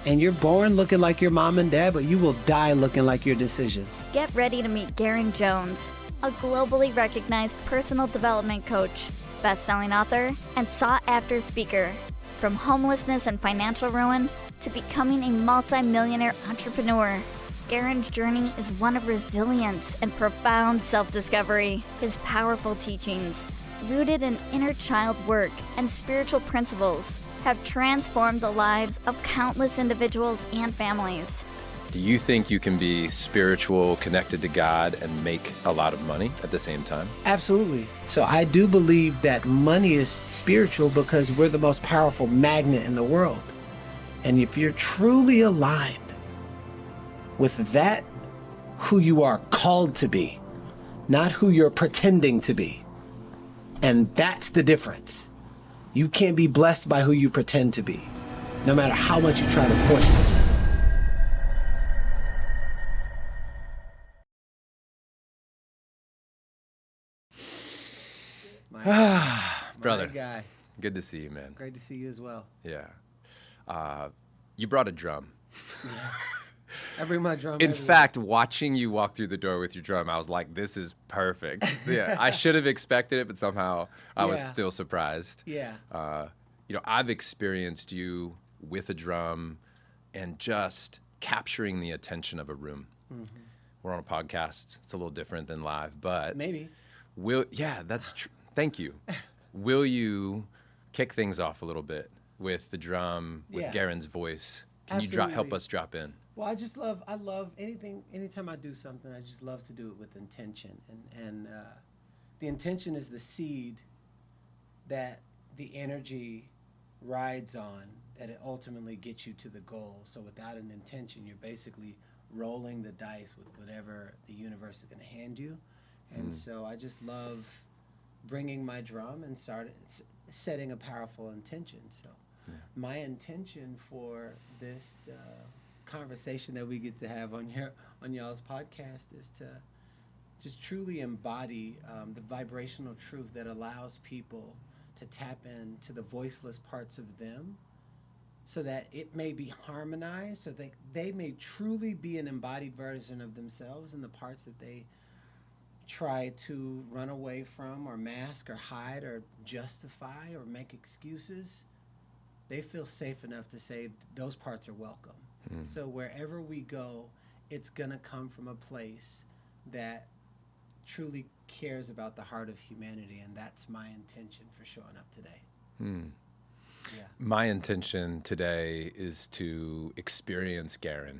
And you're born looking like your mom and dad, but you will die looking like your decisions. Get ready to meet Garrain Jones, a globally recognized personal development coach, best-selling author, and sought-after speaker. From homelessness and financial ruin to becoming a multi-millionaire entrepreneur, Garrain's journey is one of resilience and profound self-discovery. His powerful teachings, rooted in inner child work and spiritual principles, have transformed the lives of countless individuals and families. Do you think you can be spiritual, connected to God, and make a lot of money at the same time? Absolutely. So I do believe that money is spiritual because we're the most powerful magnet in the world. And if you're truly aligned with that, who you are called to be, not who you're pretending to be. And that's the difference. You can't be blessed by who you pretend to be, no matter how much you try to force it. Brother, guy. Good to see you, man. Great to see you as well. Yeah. You brought a drum. Yeah. I bring my drum. In everywhere. fact, watching you walk through the door with your drum, I was like, this is perfect. Yeah, I should have expected it, but somehow I was still surprised. Yeah. I've experienced you with a drum and just capturing the attention of a room. Mm-hmm. We're on a podcast. It's a little different than live, but maybe. That's true. Thank you. Will you kick things off a little bit with the drum, with Garrain's voice? Can you help us drop in? Well, I love anytime I do something, I just love to do it with intention. And the intention is the seed that the energy rides on, that it ultimately gets you to the goal. So without an intention, you're basically rolling the dice with whatever the universe is going to hand you. And so I just love bringing my drum and setting a powerful intention. So my intention for this conversation that we get to have on y'all's podcast is to just truly embody the vibrational truth that allows people to tap into the voiceless parts of them so that it may be harmonized, so that they may truly be an embodied version of themselves, and the parts that they try to run away from or mask or hide or justify or make excuses, they feel safe enough to say those parts are welcome. So wherever we go, it's going to come from a place that truly cares about the heart of humanity, and that's my intention for showing up today. Yeah. My intention today is to experience Garrain,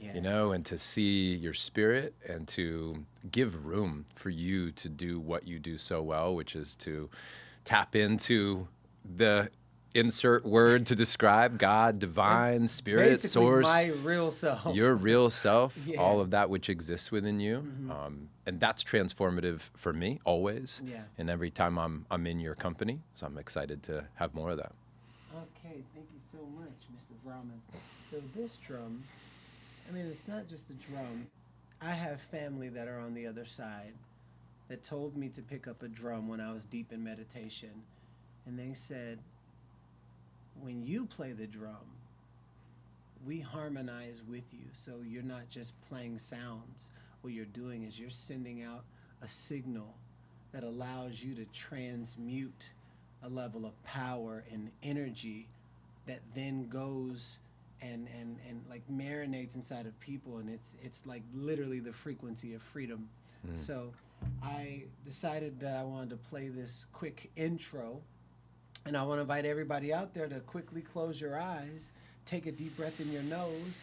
and to see your spirit and to give room for you to do what you do so well, which is to tap into the insert word to describe God, divine, spirit, basically source. My real self. Your real self, all of that which exists within you. Mm-hmm. And that's transformative for me always. Yeah. And every time I'm in your company. So I'm excited to have more of that. Okay, thank you so much, Mr. Vrahman. So this drum, it's not just a drum. I have family that are on the other side that told me to pick up a drum when I was deep in meditation. And they said, when you play the drum, we harmonize with you. So you're not just playing sounds. What you're doing is you're sending out a signal that allows you to transmute a level of power and energy that then goes and like marinates inside of people, and it's like literally the frequency of freedom. So I decided that I wanted to play this quick intro, and I want to invite everybody out there to quickly close your eyes, take a deep breath in your nose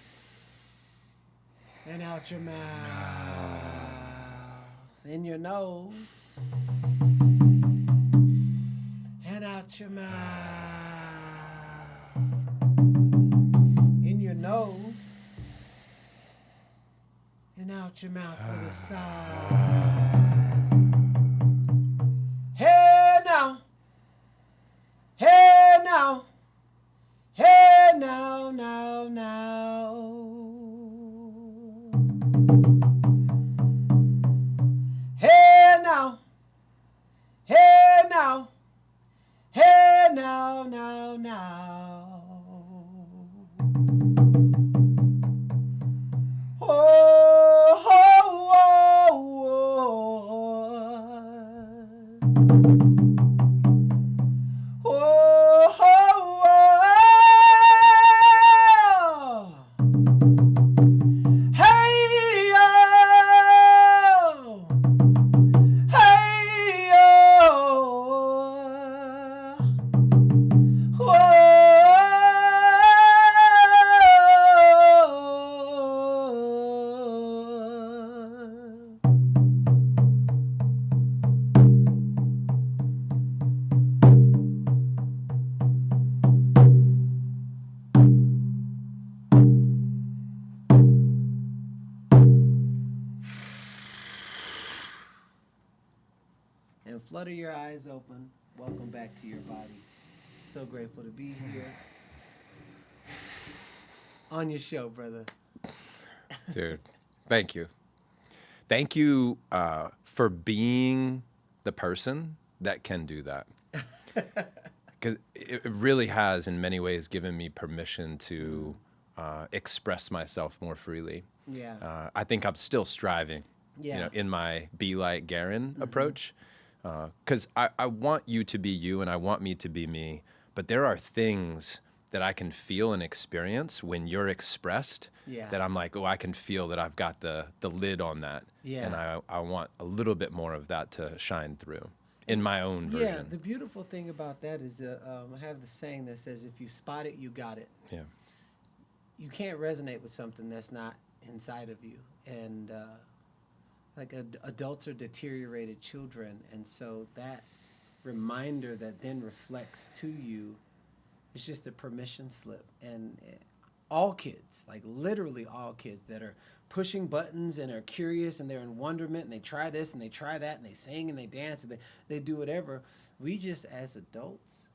and out your mouth. In your nose and out your mouth. In your nose and out your mouth for the side. Hey now. Hey now. Hey now, now. Hey now. Hey now. Hey now, now. flutter your eyes open. Welcome back to your body. So grateful to be here on your show, brother. Dude, thank you. Thank you for being the person that can do that. Because it really has, in many ways, given me permission to express myself more freely. Yeah. I think I'm still striving, Yeah. in my be like Garrain approach. Because I want you to be you and I want me to be me. But there are things that I can feel and experience when you're expressed that I'm like, oh, I can feel that I've got the lid on that. Yeah. And I want a little bit more of that to shine through in my own version. Yeah, the beautiful thing about that is I have the saying that says, if you spot it, you got it. Yeah. You can't resonate with something that's not inside of you. And adults are deteriorated children. And so that reminder that then reflects to you is just a permission slip. And all kids, like literally all kids that are pushing buttons and are curious and they're in wonderment and they try this and they try that and they sing and they dance and they do whatever. We just, as adults,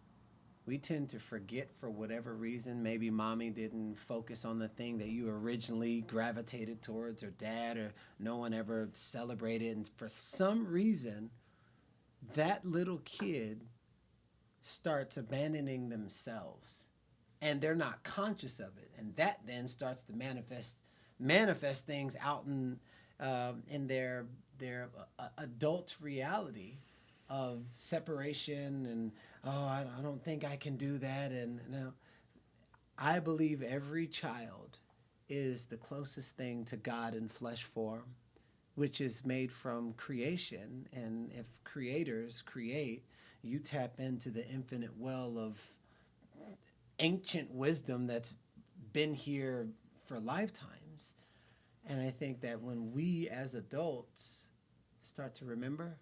we tend to forget for whatever reason. Maybe mommy didn't focus on the thing that you originally gravitated towards, or dad, or no one ever celebrated. And for some reason, that little kid starts abandoning themselves and they're not conscious of it. And that then starts to manifest things out in their adult reality of separation and, oh, I don't think I can do that. And no, I believe every child is the closest thing to God in flesh form, which is made from creation. And if creators create, you tap into the infinite well of ancient wisdom that's been here for lifetimes. And I think that when we as adults start to remember,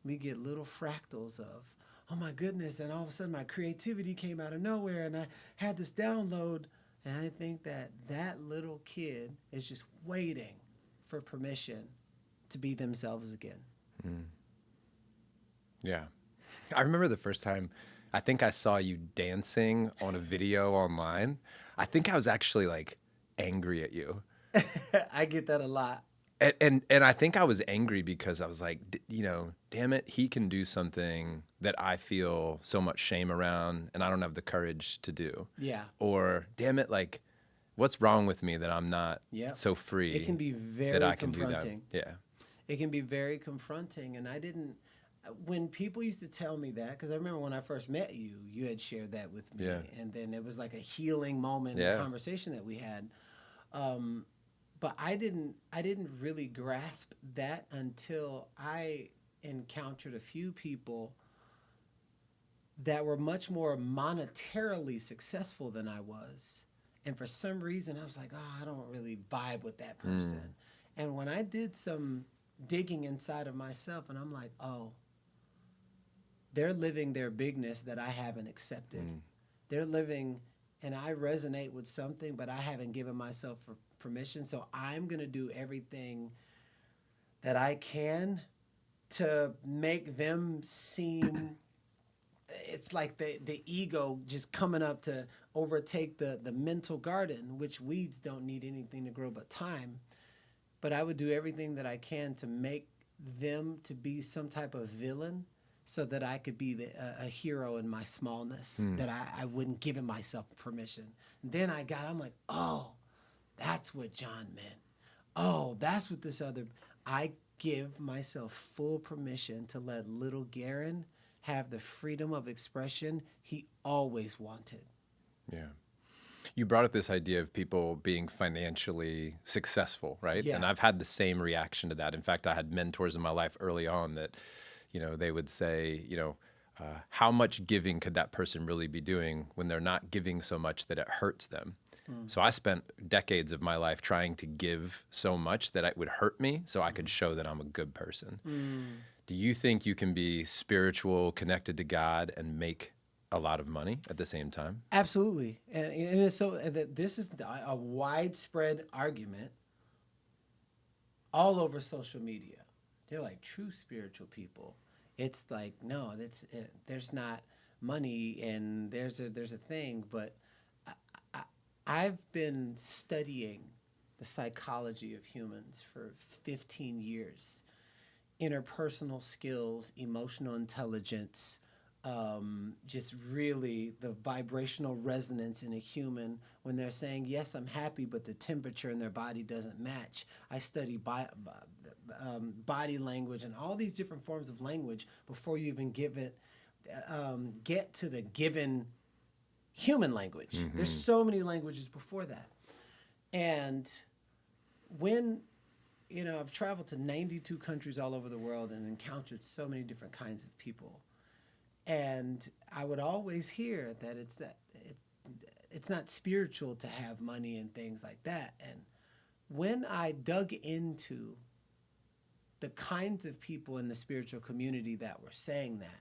we get little fractals of, oh my goodness, and all of a sudden my creativity came out of nowhere and I had this download. And I think that that little kid is just waiting for permission to be themselves again. Mm. Yeah. I remember the first time I think I saw you dancing on a video online. I think I was actually like angry at you. I get that a lot. And I think I was angry because I was like, damn it, he can do something that I feel so much shame around and I don't have the courage to do. Yeah. Or damn it, like, what's wrong with me that I'm not so free? It can be very that I can confronting. do that. Yeah. It can be very confronting. And when people used to tell me that, because I remember when I first met you, you had shared that with me. Yeah. And then it was like a healing moment in the conversation that we had. But I didn't really grasp that until I encountered a few people that were much more monetarily successful than I was. And for some reason, I was like, I don't really vibe with that person. And when I did some digging inside of myself, and I'm like, oh, they're living their bigness that I haven't accepted. They're living, and I resonate with something, but I haven't given myself permission. So I'm going to do everything that I can to make them seem, it's like the ego just coming up to overtake the mental garden, which weeds don't need anything to grow but time. But I would do everything that I can to make them to be some type of villain so that I could be a hero in my smallness, that I wouldn't give myself permission. And then I'm like, oh, that's what John meant. Oh, that's what this other... I give myself full permission to let little Garrain have the freedom of expression he always wanted. Yeah. You brought up this idea of people being financially successful, right? Yeah. And I've had the same reaction to that. In fact, I had mentors in my life early on that, they would say, how much giving could that person really be doing when they're not giving so much that it hurts them? So I spent decades of my life trying to give so much that it would hurt me so I could show that I'm a good person. Do you think you can be spiritual, connected to God, and make a lot of money at the same time? Absolutely. And it's so that this is a widespread argument all over social media. They're like true spiritual people. It's like, no, there's not money, and there's a thing. But I, I, I've been studying the psychology of humans for 15 years. Interpersonal skills, emotional intelligence, just really the vibrational resonance in a human when they're saying, yes, I'm happy, but the temperature in their body doesn't match. I study body language and all these different forms of language before you even get to the given human language. Mm-hmm. There's so many languages before that. And when I've traveled to 92 countries all over the world and encountered so many different kinds of people. And I would always hear that it's not spiritual to have money and things like that. And when I dug into the kinds of people in the spiritual community that were saying that,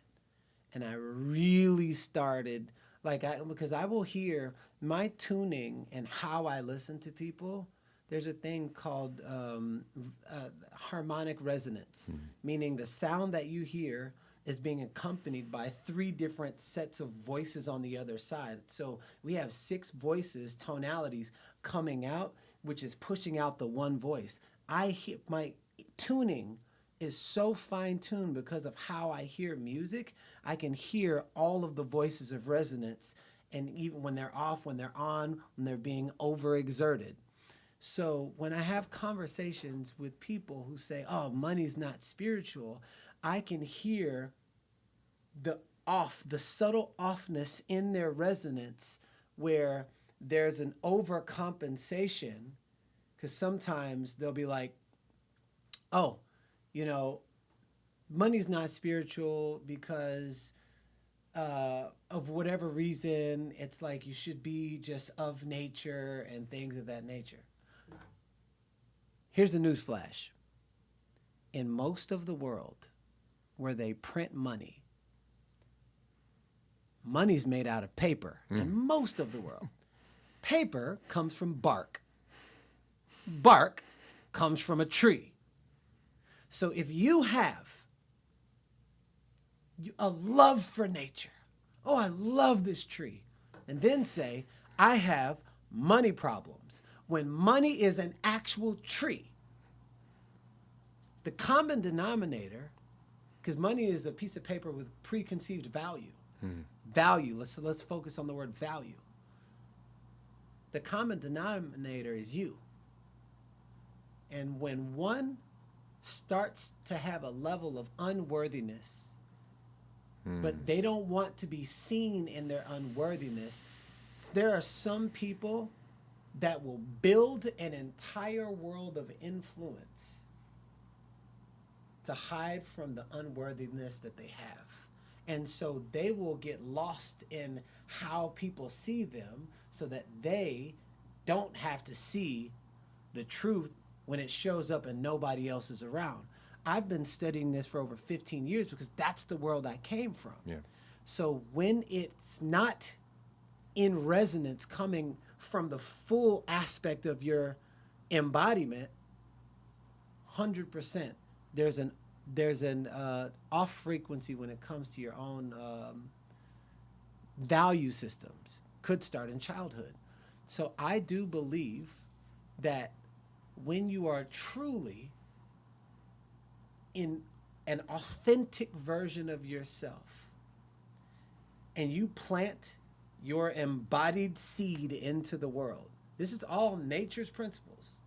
and I really started, because I will hear my tuning and how I listen to people. There's a thing called harmonic resonance, meaning the sound that you hear is being accompanied by 3 different sets of voices on the other side. So we have 6 voices, tonalities coming out, which is pushing out the one voice. My tuning is so fine-tuned because of how I hear music. I can hear all of the voices of resonance, and even when they're off, when they're on, when they're being overexerted. So when I have conversations with people who say, oh, money's not spiritual, I can hear the subtle offness in their resonance where there's an overcompensation, because sometimes they'll be like, oh, money's not spiritual because of whatever reason. It's like you should be just of nature and things of that nature. Here's a news flash. In most of the world where they print money, money's made out of paper. In most of the world. Paper comes from bark. Bark comes from a tree. So if you have a love for nature, oh, I love this tree, and then say, I have money problems, when money is an actual tree, the common denominator, because money is a piece of paper with preconceived value. Value, let's focus on the word value. The common denominator is you. And when one starts to have a level of unworthiness, but they don't want to be seen in their unworthiness, there are some people that will build an entire world of influence to hide from the unworthiness that they have. And so they will get lost in how people see them so that they don't have to see the truth when it shows up and nobody else is around. I've been studying this for over 15 years because that's the world I came from. Yeah. So when it's not in resonance coming from the full aspect of your embodiment, 100%, there's an off frequency when it comes to your own value systems. Could start in childhood. So I do believe that when you are truly in an authentic version of yourself and you plant your embodied seed into the world, this is all nature's principles.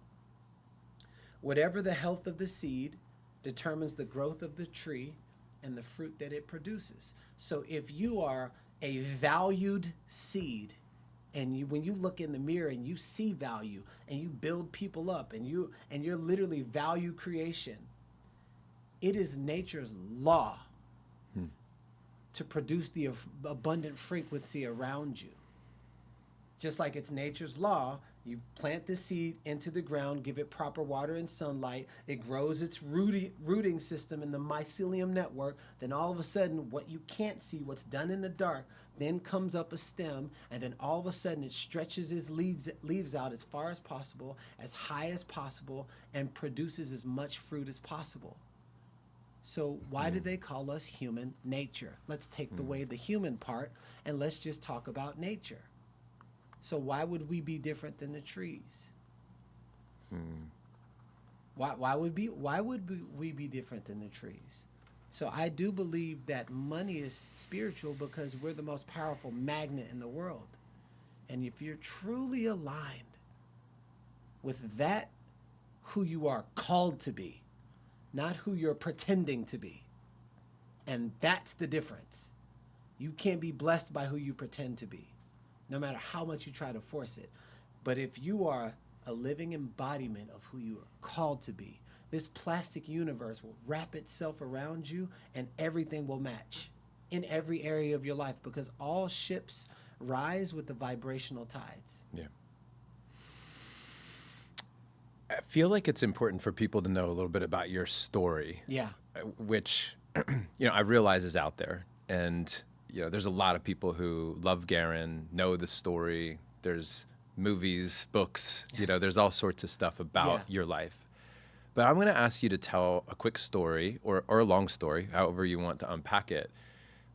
Whatever the health of the seed determines the growth of the tree and the fruit that it produces. So if you are a valued seed, and when you look in the mirror and you see value and you build people up and you're literally value creation, it is nature's law to produce the abundant frequency around you. Just like it's nature's law, you plant the seed into the ground, give it proper water and sunlight, it grows its rooting system in the mycelium network, then all of a sudden what you can't see, what's done in the dark, then comes up a stem, and then all of a sudden it stretches its leaves out as far as possible, as high as possible, and produces as much fruit as possible. So why do they call us human nature? Let's take away the human part and let's just talk about nature. So why would we be different than the trees? Why would we be different than the trees? So I do believe that money is spiritual because we're the most powerful magnet in the world. And if you're truly aligned with that, who you are called to be, not who you're pretending to be. And that's the difference. You can't be blessed by who you pretend to be, no matter how much you try to force it. But if you are a living embodiment of who you are called to be, this plastic universe will wrap itself around you and everything will match in every area of your life, because all ships rise with the vibrational tides. Yeah. I feel like it's important for people to know a little bit about your story. Yeah. Which, I realize is out there. And, there's a lot of people who love Garrain, know the story. There's movies, books, there's all sorts of stuff about your life. But I'm going to ask you to tell a quick story or a long story, however you want to unpack it.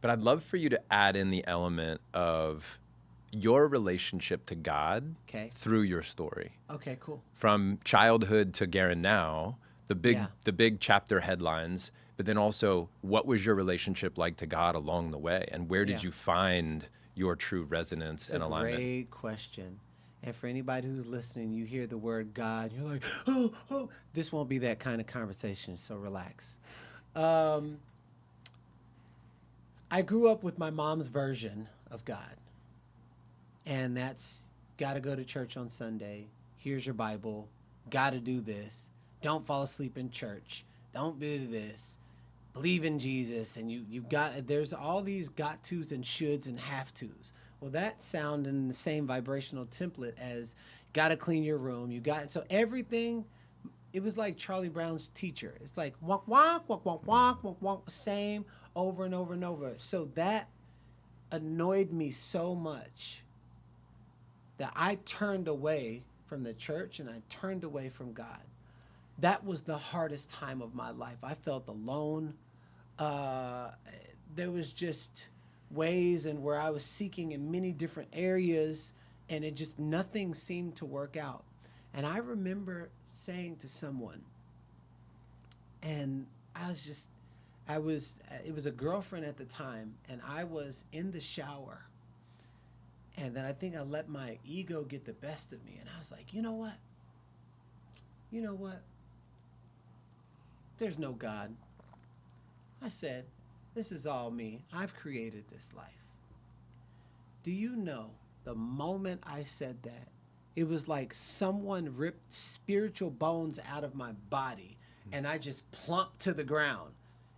But I'd love for you to add in the element of your relationship to God through your story. Okay, cool. From childhood to Garrain now, the big chapter headlines, but then also what was your relationship like to God along the way, and where did you find your true resonance and alignment? Great question. And for anybody who's listening, you hear the word God, you're like, oh, this won't be that kind of conversation, so relax. I grew up with my mom's version of God. And that's got to go to church on Sunday. Here's your Bible. Got to do this. Don't fall asleep in church. Don't do this. Believe in Jesus. And there's all these got tos and shoulds and have tos. Well, that sound in the same vibrational template as got to clean your room. So everything, it was like Charlie Brown's teacher. It's like walk, walk, walk, walk, walk, walk, walk, same over and over and over. So that annoyed me so much that I turned away from the church and I turned away from God. That was the hardest time of my life. I felt alone. There was just ways and where I was seeking in many different areas, and nothing seemed to work out. And I remember saying to someone, and it was a girlfriend at the time, and I was in the shower. And then I think I let my ego get the best of me. And I was like, you know what? There's no God. I said, this is all me. I've created this life. Do you know, the moment I said that, it was like someone ripped spiritual bones out of my body and I just plumped to the ground.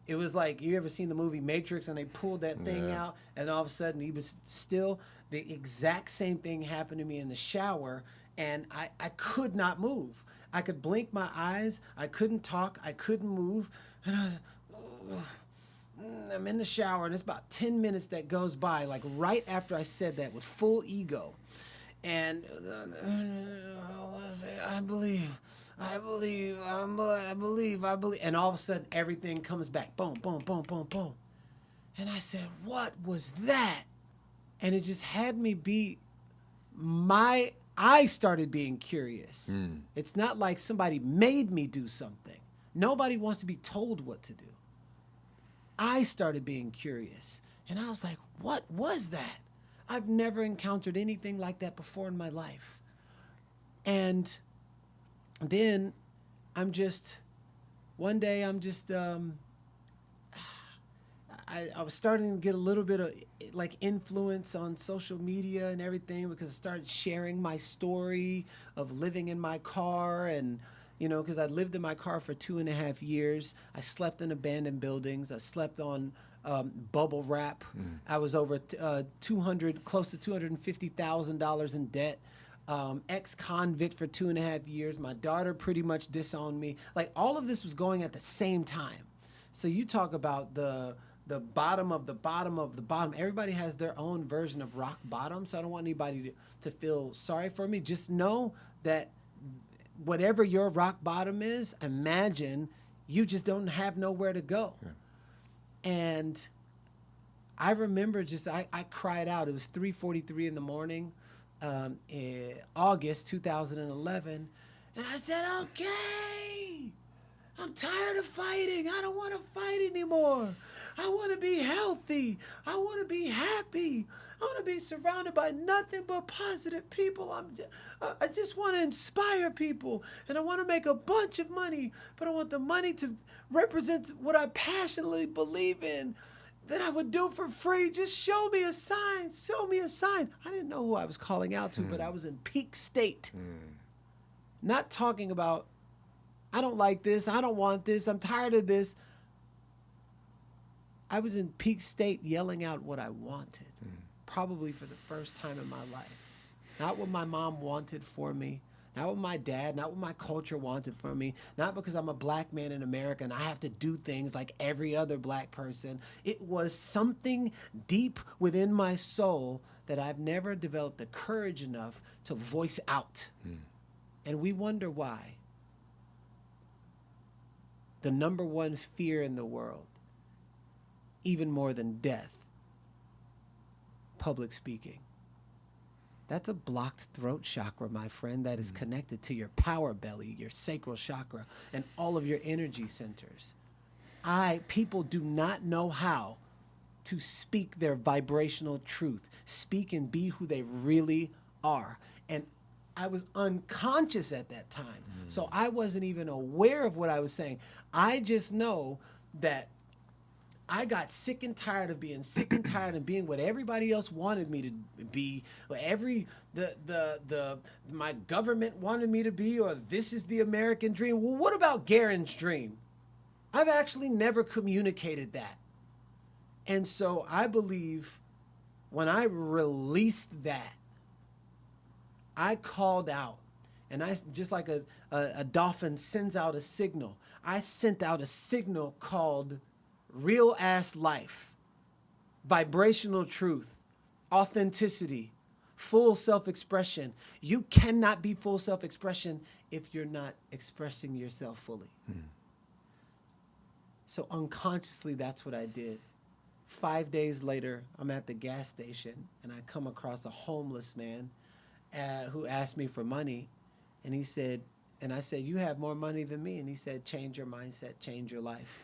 It was like, you ever seen the movie Matrix and they pulled that thing out and all of a sudden he was still. The exact same thing happened to me in the shower, and I could not move. I could blink my eyes. I couldn't talk. I couldn't move. And I'm in the shower, and it's about 10 minutes that goes by, like right after I said that with full ego. And I believe. And all of a sudden, everything comes back. Boom, boom, boom, boom, boom. And I said, what was that? And it just had me I started being curious. It's not like somebody made me do something. Nobody wants to be told what to do. I started being curious. And I was like, what was that? I've never encountered anything like that before in my life. And then one day I was starting to get a little bit of like influence on social media and everything, because I started sharing my story of living in my car, and because I lived in my car for 2.5 years. I slept in abandoned buildings. I slept on bubble wrap. I was over close to $250,000 in debt. Ex-convict for 2.5 years. My daughter pretty much disowned me. Like, all of this was going at the same time. So you talk about the bottom of the bottom of the bottom. Everybody has their own version of rock bottom, so I don't want anybody to feel sorry for me. Just know that whatever your rock bottom is, imagine You just don't have nowhere to go. Yeah. And I remember I cried out. It was 3:43 in the morning, in August 2011. And I said, okay, I'm tired of fighting. I don't want to fight anymore. I want to be healthy. I want to be happy. I want to be surrounded by nothing but positive people. I just want to inspire people, and I want to make a bunch of money, but I want the money to represent what I passionately believe in, that I would do for free. Just show me a sign. Show me a sign. I didn't know who I was calling out to, but I was in peak state. Not talking about, I don't like this. I don't want this. I'm tired of this. I was in peak state yelling out what I wanted, probably for the first time in my life. Not what my mom wanted for me, not what my dad, not what my culture wanted for me, not because I'm a black man in America and I have to do things like every other black person. It was something deep within my soul that I've never developed the courage enough to voice out. And we wonder why. The number one fear in the world, even more than death, public speaking. That's a blocked throat chakra, my friend, that is connected to your power belly, your sacral chakra, and all of your energy centers. People do not know how to speak their vibrational truth, speak and be who they really are. And I was unconscious at that time, so I wasn't even aware of what I was saying. I just know that I got sick and tired of being sick and tired of being what everybody else wanted me to be, what my government wanted me to be, or this is the American dream. Well, what about Garrain's dream? I've actually never communicated that. And so I believe when I released that, I called out, and I, just like a dolphin sends out a signal, I sent out a signal called real ass life, vibrational truth, authenticity, full self-expression. You cannot be full self-expression if you're not expressing yourself fully. So unconsciously, that's what I did. 5 days later, I'm at the gas station and I come across a homeless man who asked me for money, and he said, and I said, you have more money than me. And he said, change your mindset, change your life.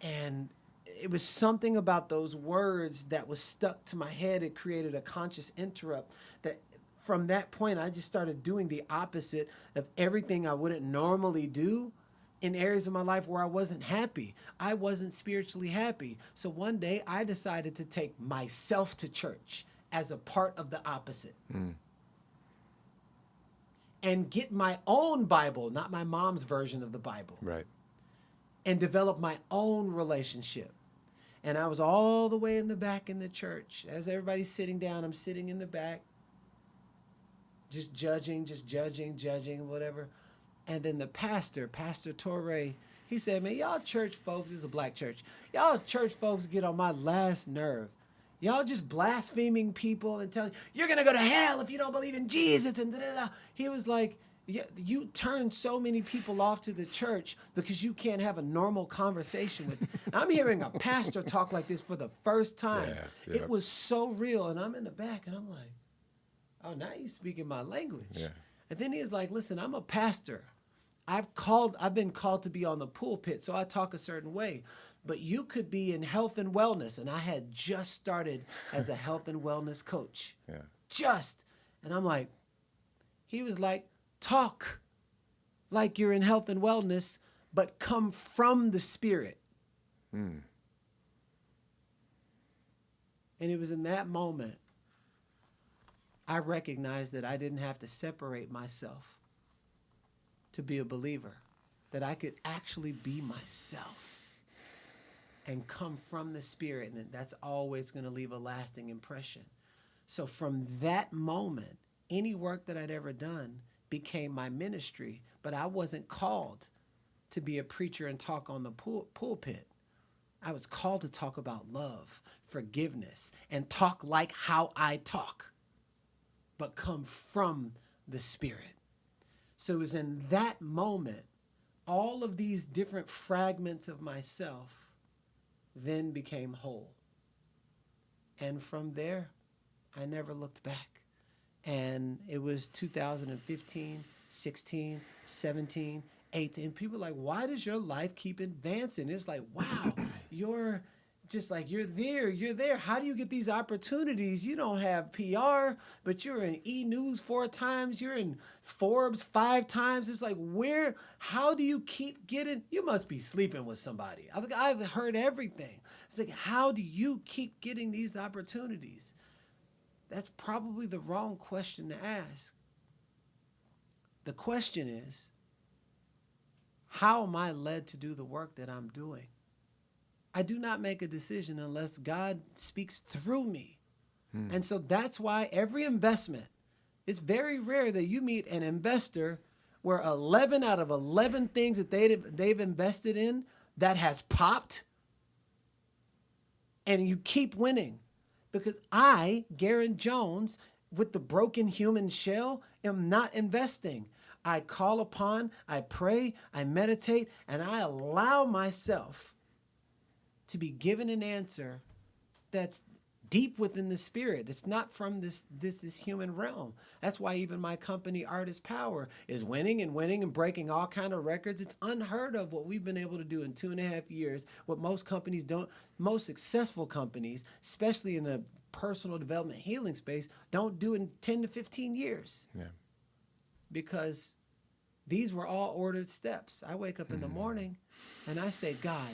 And it was something about those words that was stuck to my head. It created a conscious interrupt that from that point, I just started doing the opposite of everything I wouldn't normally do in areas of my life where I wasn't happy. I wasn't spiritually happy. So one day I decided to take myself to church as a part of the opposite. And get my own Bible, not my mom's version of the Bible. Right. And develop my own relationship. And I was all the way in the back in the church. As everybody's sitting down, I'm sitting in the back, just judging, whatever. And then the pastor, Pastor Torre, he said, man, y'all church folks, this is a black church, y'all church folks get on my last nerve. Y'all just blaspheming people and telling, you're going to go to hell if you don't believe in Jesus, and da-da-da. He was like, yeah, you turn so many people off to the church because you can't have a normal conversation with them. I'm hearing a pastor talk like this for the first time. Yeah. It was so real. And I'm in the back and I'm like, oh, now he's speaking my language. Yeah. And then he was like, listen, I'm a pastor. I've been called to be on the pulpit, so I talk a certain way. But you could be in health and wellness. And I had just started as a health and wellness coach. Yeah. Just. And I'm like, he was like, talk like you're in health and wellness, but come from the Spirit. And it was in that moment I recognized that I didn't have to separate myself to be a believer, that I could actually be myself and come from the Spirit, and that's always going to leave a lasting impression. So from that moment, any work that I'd ever done became my ministry, but I wasn't called to be a preacher and talk on the pulpit. I was called to talk about love, forgiveness, and talk like how I talk, but come from the Spirit. So it was in that moment all of these different fragments of myself then became whole. And from there, I never looked back. And it was 2015, 16, 17, 18. People are like, why does your life keep advancing? It's like, wow, you're just like, you're there. How do you get these opportunities? You don't have PR, but you're in E! News 4 times. You're in Forbes 5 times. It's like, how do you keep getting, you must be sleeping with somebody. I've heard everything. It's like, how do you keep getting these opportunities? That's probably the wrong question to ask. The question is, how am I led to do the work that I'm doing? I do not make a decision unless God speaks through me. And so that's why every investment, it's very rare that you meet an investor where 11 out of 11 things that they've invested in that has popped, and you keep winning. Because I, Garrain Jones, with the broken human shell, am not investing. I call upon, I pray, I meditate, and I allow myself to be given an answer that's deep within the spirit. It's not from this human realm. That's why even my company, Artist Power, is winning and breaking all kind of records. It's unheard of what we've been able to do in 2.5 years, what most companies don't, most successful companies, especially in the personal development healing space, don't do in 10 to 15 years. Yeah. Because these were all ordered steps. I wake up in the morning and I say, God,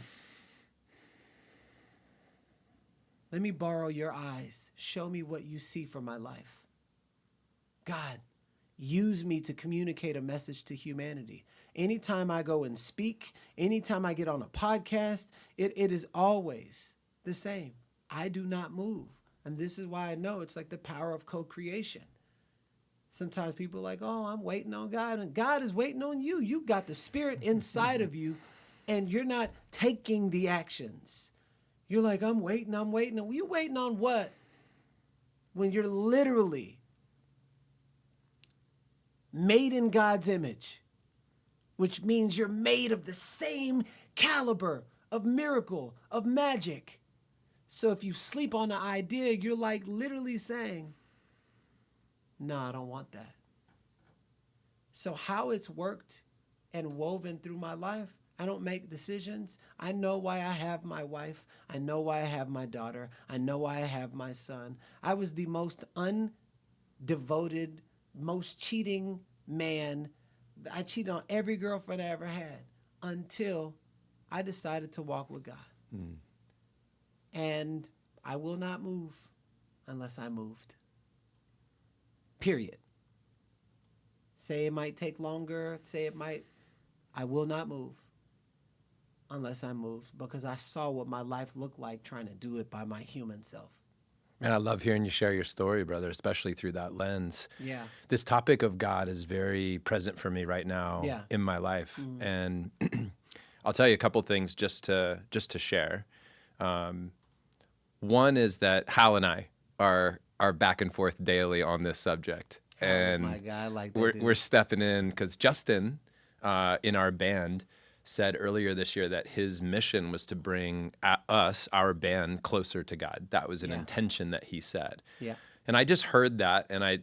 let me borrow your eyes. Show me what you see for my life. God, use me to communicate a message to humanity. Anytime I go and speak, anytime I get on a podcast, it is always the same. I do not move. And this is why I know it's like the power of co-creation. Sometimes people are like, oh, I'm waiting on God. And God is waiting on you. You've got the spirit inside of you, and you're not taking the actions. You're like, I'm waiting. And you waiting on what? When you're literally made in God's image, which means you're made of the same caliber of miracle, of magic. So if you sleep on the idea, you're like literally saying, no, I don't want that. So how it's worked and woven through my life, I don't make decisions. I know why I have my wife. I know why I have my daughter. I know why I have my son. I was the most undevoted, most cheating man. I cheated on every girlfriend I ever had until I decided to walk with God. And I will not move unless I moved. Period. Say it might take longer. I will not move unless I move, because I saw what my life looked like trying to do it by my human self. And I love hearing you share your story, brother, especially through that lens. Yeah. This topic of God is very present for me right now in my life. And I'll tell you a couple things just to share. One is that Hal and I are back and forth daily on this subject. And my God, I like that we're stepping in because Justin in our band said earlier this year that his mission was to bring us, our band, closer to God. That was an intention that he said. Yeah. And I just heard that, and I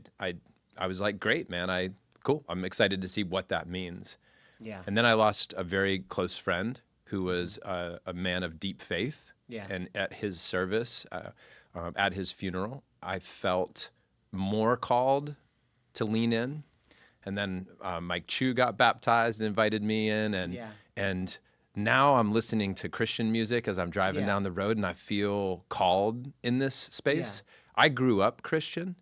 was like, great, man. Cool. I'm excited to see what that means. Yeah. And then I lost a very close friend who was a man of deep faith. Yeah. And at his service, at his funeral, I felt more called to lean in. And then Mike Chu got baptized and invited me in. And now I'm listening to Christian music as I'm driving down the road, and I feel called in this space. Yeah. I grew up Christian,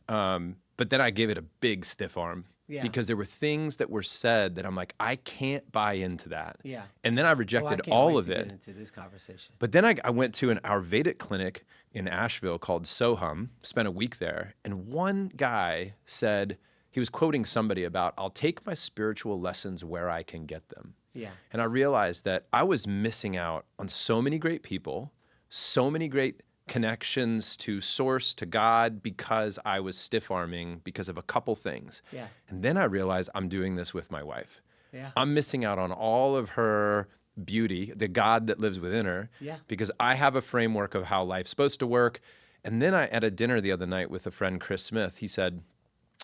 but then I gave it a big stiff arm because there were things that were said that I'm like, I can't buy into that. Yeah. And then I rejected all of it. Get into this conversation. But then I went to an Ayurvedic clinic in Asheville called Soham, spent a week there, and one guy said, he was quoting somebody about, I'll take my spiritual lessons where I can get them. Yeah. And I realized that I was missing out on so many great people, so many great connections to source, to God, because I was stiff-arming because of a couple things. Yeah. And then I realized I'm doing this with my wife. Yeah. I'm missing out on all of her beauty, the God that lives within her, Yeah. because I have a framework of how life's supposed to work. And then I at a dinner the other night with a friend, Chris Smith, he said,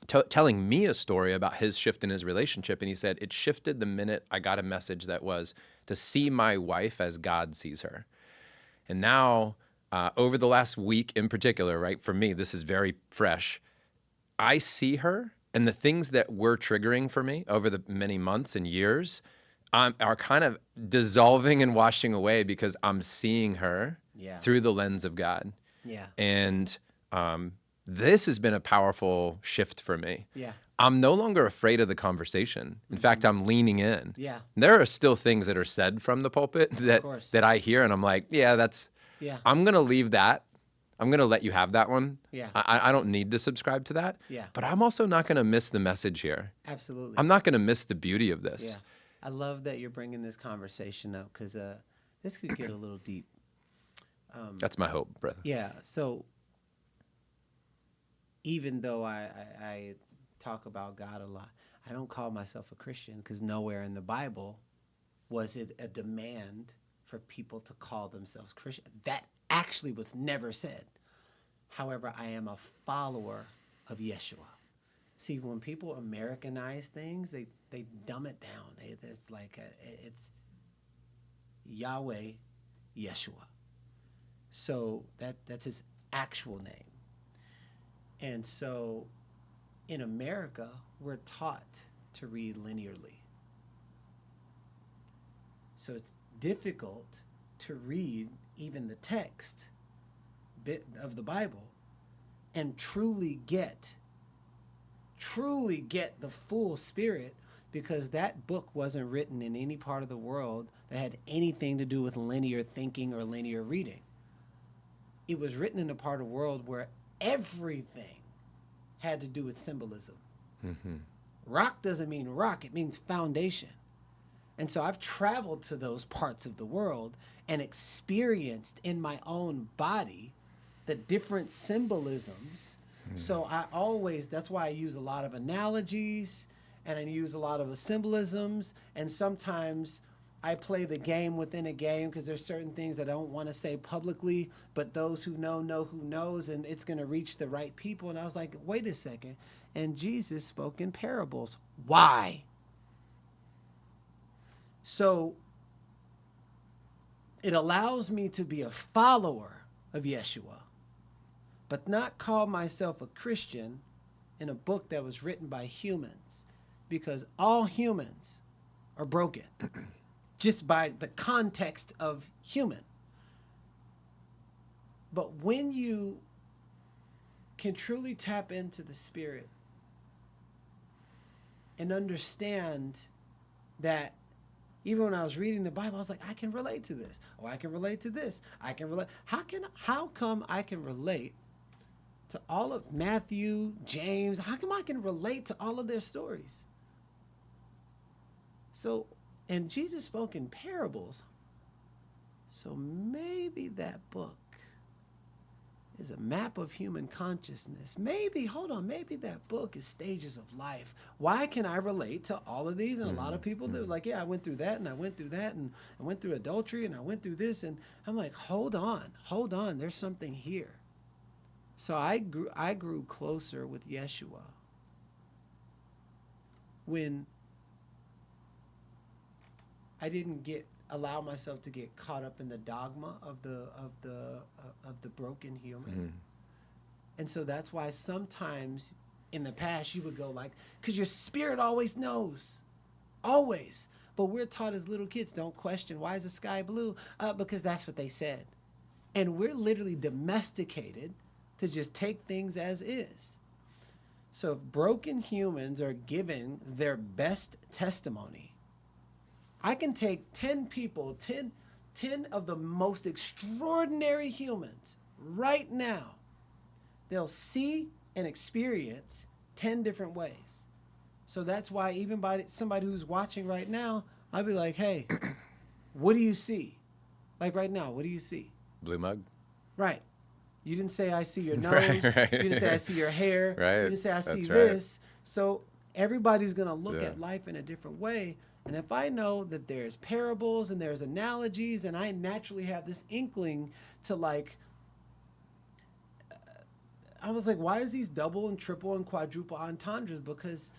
telling me a story about his shift in his relationship. And he said, it shifted the minute I got a message that was to see my wife as God sees her. And now, over the last week in particular, right, for me, this is very fresh. I see her, and the things that were triggering for me over the many months and years are kind of dissolving and washing away because I'm seeing her through the lens of God. Yeah. And this has been a powerful shift for me. Yeah. I'm no longer afraid of the conversation. In fact, I'm leaning in. Yeah. There are still things that are said from the pulpit that I hear, and I'm like, I'm going to leave that. I'm going to let you have that one. Yeah. I don't need to subscribe to that. Yeah. But I'm also not going to miss the message here. Absolutely. I'm not going to miss the beauty of this. Yeah. I love that you're bringing this conversation up because this could get a little deep. That's my hope, brother. Yeah. So even though I talk about God a lot, I don't call myself a Christian because nowhere in the Bible was it a demand for people to call themselves Christian. That actually was never said. However, I am a follower of Yeshua. See, when people Americanize things, they dumb it down. It's like it's Yahweh, Yeshua. So that's his actual name. And so in America, we're taught to read linearly. So it's difficult to read even the text bit of the Bible and truly get the full spirit, because that book wasn't written in any part of the world that had anything to do with linear thinking or linear reading. It was written in a part of the world where everything had to do with symbolism. Mm-hmm. Rock doesn't mean rock, it means foundation. And so I've traveled to those parts of the world and experienced in my own body the different symbolisms. So that's why I use a lot of analogies and I use a lot of symbolisms, and sometimes I play the game within a game because there's certain things I don't want to say publicly, but those who know who knows, and it's going to reach the right people. And I was like, wait a second. And Jesus spoke in parables. Why? So it allows me to be a follower of Yeshua, but not call myself a Christian in a book that was written by humans, because all humans are broken just by the context of human. But when you can truly tap into the Spirit and understand that, even when I was reading the Bible, I was like, I can relate to this. Oh, I can relate to this. I can relate. How come I can relate to all of Matthew, James? How come I can relate to all of their stories? So, and Jesus spoke in parables. So maybe that book is a map of human consciousness. Maybe that book is stages of life. Why can I relate to all of these? And a lot of people, they're like, yeah, I went through that, and I went through that, and I went through adultery, and I went through this. And I'm like, hold on. There's something here. So I grew closer with Yeshua when I didn't allow myself to get caught up in the dogma of the broken human. Mm-hmm. And so that's why sometimes in the past you would go like, because your spirit always knows, always. But we're taught as little kids, don't question, why is the sky blue? Because that's what they said. And we're literally domesticated to just take things as is. So if broken humans are given their best testimony, I can take 10 people, 10 of the most extraordinary humans right now. They'll see and experience 10 different ways. So that's why even by somebody who's watching right now, I'll be like, hey, what do you see? Like right now, what do you see? Blue mug. Right. You didn't say I see your nose. Right. You didn't say I see your hair. Right. You didn't say I see That's this. right. So Everybody's going to look at life in a different way. And if I know that there's parables and there's analogies, and I naturally have this inkling to like, I was like, why is these double and triple and quadruple entendres? Because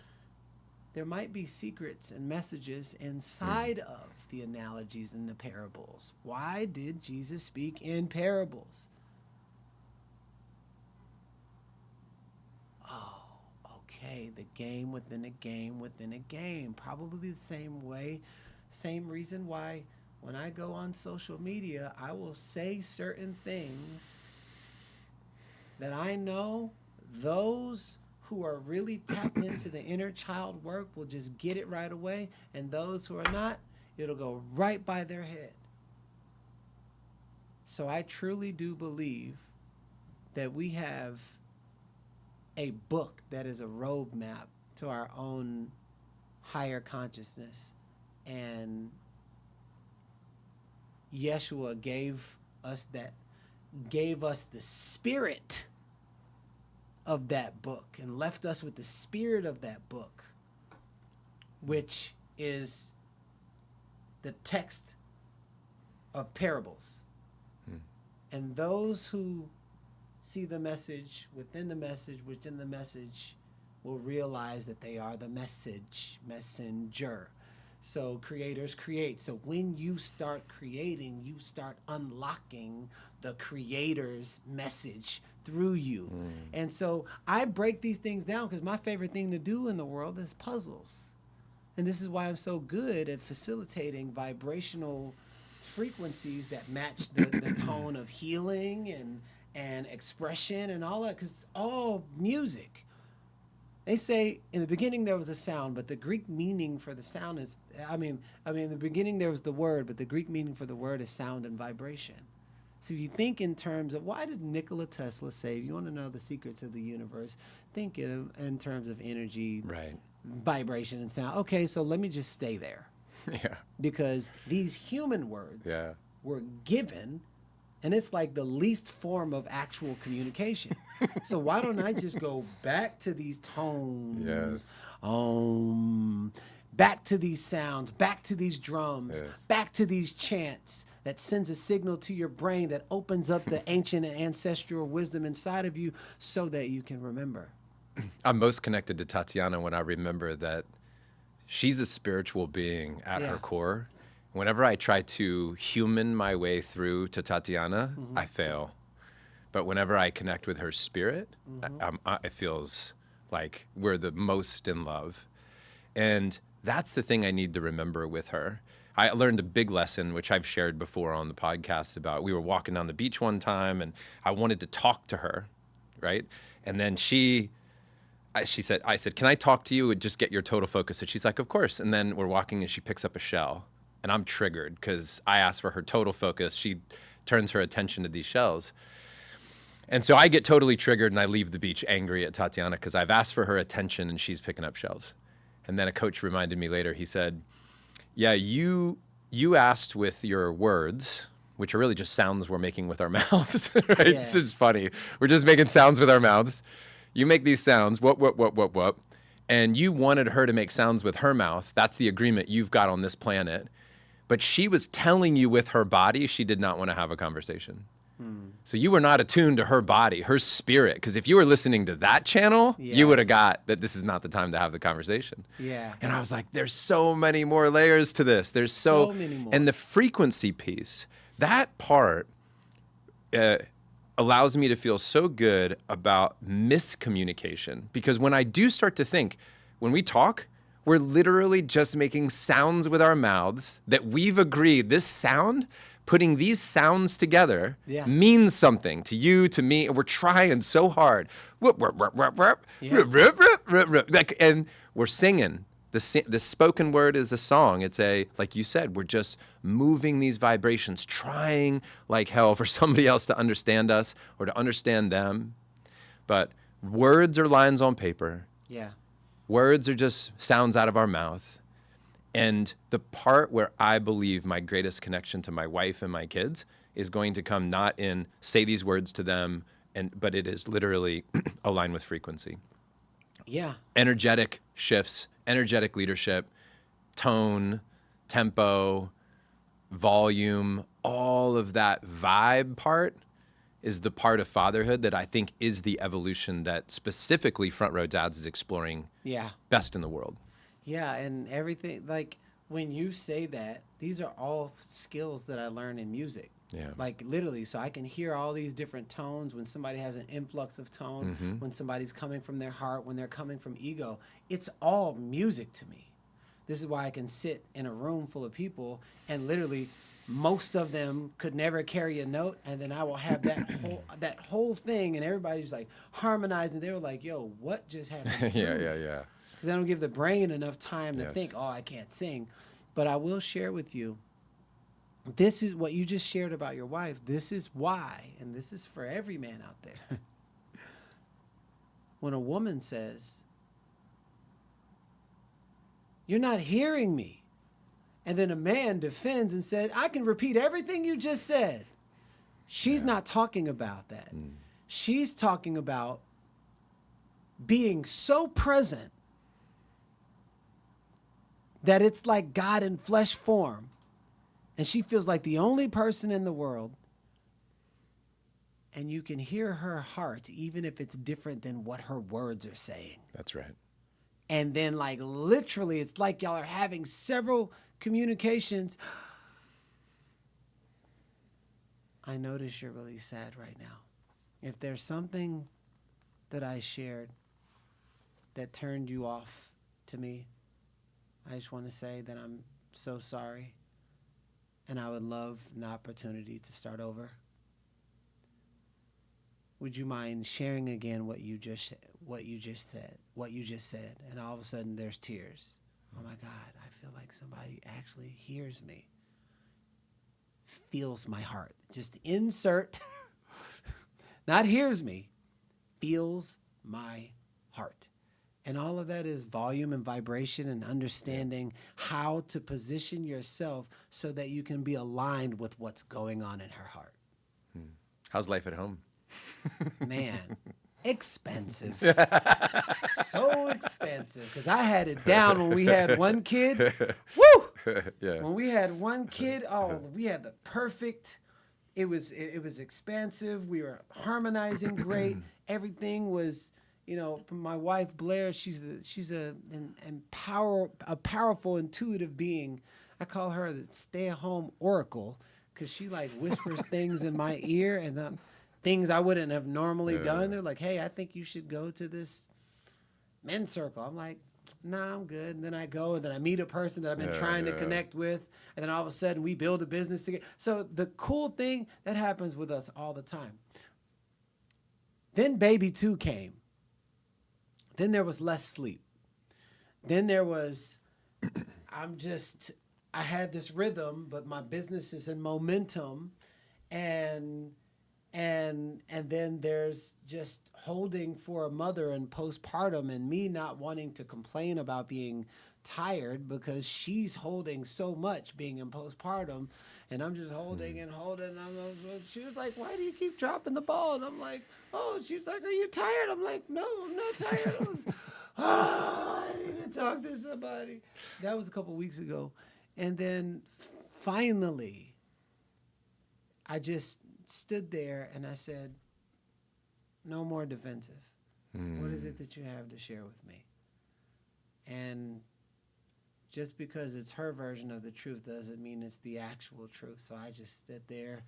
there might be secrets and messages inside of the analogies and the parables. Why did Jesus speak in parables? Oh, okay, the game within a game within a game. Probably the same way, same reason why when I go on social media, I will say certain things that I know those who are really tapped into the inner child work will just get it right away, and those who are not, it'll go right by their head. So I truly do believe that we have a book that is a roadmap to our own higher consciousness, and Yeshua gave us the spirit of that book and left us with the spirit of that book, which is the text of parables. And those who see the message within the message within the message will realize that they are the messenger. So creators create. So when you start creating, you start unlocking the creator's message through you. And so I break these things down because my favorite thing to do in the world is puzzles. And this is why I'm so good at facilitating vibrational frequencies that match the tone of healing and expression and all that, because it's all music. They say in the beginning there was a sound, but the Greek meaning for the sound is, in the beginning there was the word, but the Greek meaning for the word is sound and vibration. So you think in terms of, why did Nikola Tesla say, if you want to know the secrets of the universe, think in terms of energy, Right. vibration, and sound. Okay, so let me just stay there. Yeah. Because these human words Yeah. were given, and it's like the least form of actual communication. So why don't I just go back to these tones, Yes. back to these sounds, back to these drums, Yes. back to these chants that sends a signal to your brain that opens up the ancient and ancestral wisdom inside of you so that you can remember. I'm most connected to Tatiana when I remember that she's a spiritual being at her core. Whenever I try to human my way through to Tatiana, I fail. But whenever I connect with her spirit, it feels like we're the most in love. And that's the thing I need to remember with her. I learned a big lesson, which I've shared before on the podcast about, we were walking down the beach one time and I wanted to talk to her, right? And then I said, can I talk to you and just get your total focus? And she's like, of course. And then we're walking and she picks up a shell. And I'm triggered because I asked for her total focus. She turns her attention to these shells. And so I get totally triggered and I leave the beach angry at Tatiana because I've asked for her attention and she's picking up shells. And then a coach reminded me later, he said, yeah, you asked with your words, which are really just sounds we're making with our mouths, right? Yeah. It's just funny. We're just making sounds with our mouths. You make these sounds, what, and you wanted her to make sounds with her mouth. That's the agreement you've got on this planet. But she was telling you with her body she did not want to have a conversation. So you were not attuned to her body, her spirit. Because if you were listening to that channel, you would have got that this is not the time to have the conversation. Yeah. And I was like, there's so many more layers to this. There's so many more. And the frequency piece, that part allows me to feel so good about miscommunication. Because when I do start to think, when we talk, we're literally just making sounds with our mouths that we've agreed this sound, putting these sounds together means something to you, to me, and we're trying so hard. And we're singing. The spoken word is a song. It's like you said, we're just moving these vibrations, trying like hell for somebody else to understand us or to understand them. But words are lines on paper. Yeah. Words are just sounds out of our mouth. And the part where I believe my greatest connection to my wife and my kids is going to come not in say these words to them, but it is literally aligned with frequency. Yeah. Energetic shifts, energetic leadership, tone, tempo, volume, all of that vibe part is the part of fatherhood that I think is the evolution that specifically Front Row Dads is exploring best in the world. Yeah, and everything, like when you say that, these are all skills that I learned in music. Yeah. Like literally, so I can hear all these different tones when somebody has an influx of tone, when somebody's coming from their heart, when they're coming from ego. It's all music to me. This is why I can sit in a room full of people and literally most of them could never carry a note, and then I will have that whole thing, and everybody's like harmonizing. They were like, "Yo, what just happened?" Yeah. Because I don't give the brain enough time to think, "Oh, I can't sing." But I will share with you. This is what you just shared about your wife. This is why, and this is for every man out there. When a woman says, "You're not hearing me," and then a man defends and said, "I can repeat everything you just said," she's not talking about that. She's talking about being so present that it's like God in flesh form. And she feels like the only person in the world. And you can hear her heart, even if it's different than what her words are saying. That's right. And then like literally, it's like y'all are having several communications. I notice you're really sad right now. If there's something that I shared that turned you off to me, I just want to say that I'm so sorry, and I would love an opportunity to start over. Would you mind sharing again what you just said? And all of a sudden there's tears. Oh my God, I feel like somebody actually hears me, feels my heart. Just insert, not hears me, feels my heart. And all of that is volume and vibration and understanding how to position yourself so that you can be aligned with what's going on in her heart. How's life at home? Man, expensive. So expensive. Because I had it down when we had one kid. Woo! Yeah. When we had one kid, we had the perfect. It was expansive. We were harmonizing great. Everything was, my wife Blair. She's a powerful, intuitive being. I call her the stay-at-home oracle because she like whispers things in my ear and things I wouldn't have normally done. They're like, "Hey, I think you should go to this men's circle." I'm like, "Nah, I'm good." And then I go, and then I meet a person that I've been trying to connect with, and then all of a sudden we build a business together. So the cool thing that happens with us all the time. Then baby 2 came. Then there was less sleep. Then there was, I had this rhythm, but my business is in momentum, and then there's just holding for a mother and postpartum and me not wanting to complain about being tired because she's holding so much being in postpartum, and I'm just holding and holding. And she was like, "Why do you keep dropping the ball?" And I'm like, "Oh," she's like, "Are you tired?" I'm like, "No, I'm not tired." I need to talk to somebody. That was a couple weeks ago. And then finally, I just stood there and I said, "No more defensive. What is it that you have to share with me?" And just because it's her version of the truth doesn't mean it's the actual truth. So I just stood there,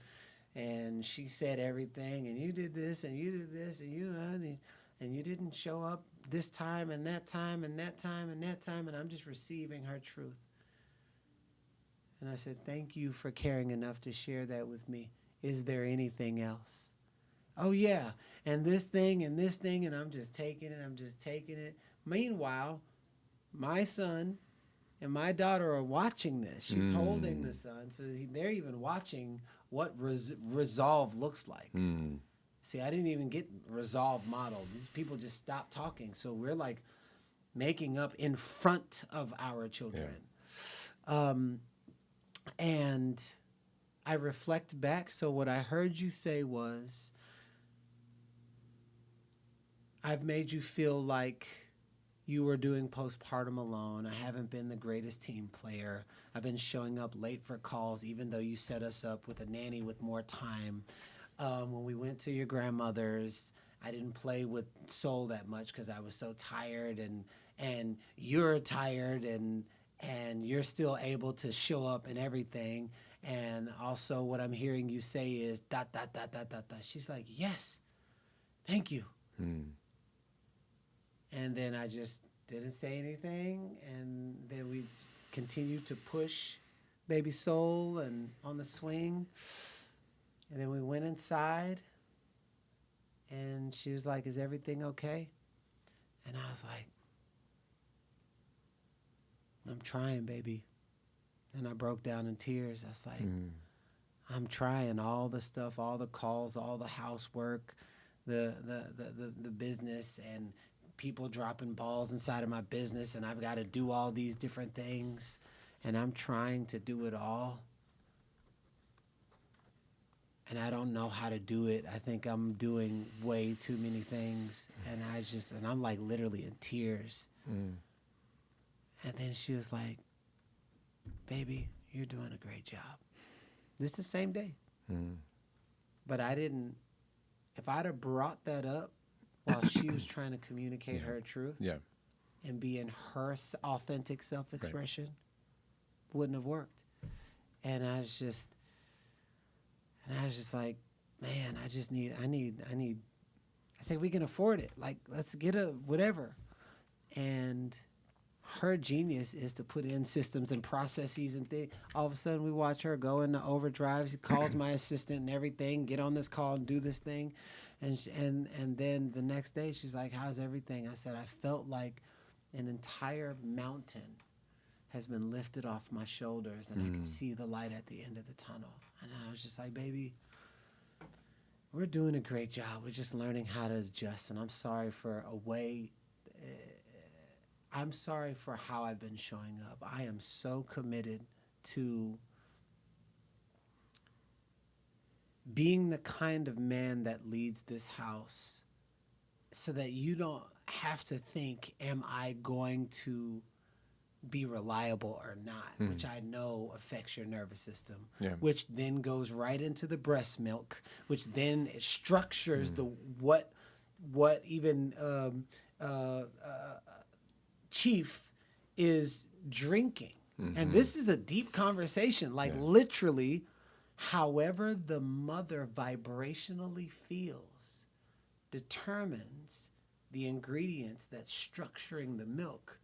and she said everything, and you did this, and you did this, and you didn't show up this time and that time and that time and that time, and I'm just receiving her truth. And I said, "Thank you for caring enough to share that with me. Is there anything else?" "Oh, yeah, and this thing, and this thing," and I'm just taking it. Meanwhile, my son and my daughter are watching this. She's holding the son, so they're even watching what resolve looks like. See, I didn't even get resolve modeled. These people just stopped talking, so we're like making up in front of our children. And I reflect back. So what I heard you say was, I've made you feel like you were doing postpartum alone. I haven't been the greatest team player. I've been showing up late for calls, even though you set us up with a nanny with more time. When we went to your grandmother's, I didn't play with Soul that much because I was so tired, and you're tired, and you're still able to show up and everything. And also what I'm hearing you say is ... She's like, yes, thank you. And then I just didn't say anything, and then we continued to push baby Soul and on the swing. And then we went inside, and she was like, is everything okay? And I was like, I'm trying, baby. And I broke down in tears. I was like, I'm trying. All the stuff, all the calls, all the housework, the business, and people dropping balls inside of my business, and I've got to do all these different things, and I'm trying to do it all. And I don't know how to do it. I think I'm doing way too many things, and I'm like literally in tears. And then she was like, baby, you're doing a great job. This is the same day. But if I'd have brought that up while she was trying to communicate her truth and be in her authentic self-expression, wouldn't have worked. And I was just like, man, I said, we can afford it. Like, let's get a whatever. And her genius is to put in systems and processes and things. All of a sudden, we watch her go into overdrive. She calls my assistant and everything, get on this call and do this thing. And then the next day, she's like, how's everything? I said, I felt like an entire mountain has been lifted off my shoulders, and I can see the light at the end of the tunnel. And I was just like, baby, we're doing a great job. We're just learning how to adjust. And I'm sorry for I'm sorry for how I've been showing up. I am so committed to being the kind of man that leads this house so that you don't have to think, am I going to be reliable or not, which I know affects your nervous system, which then goes right into the breast milk, which then structures the what even Chief is drinking. And this is a deep conversation, like literally, however the mother vibrationally feels determines the ingredients that's structuring the milk.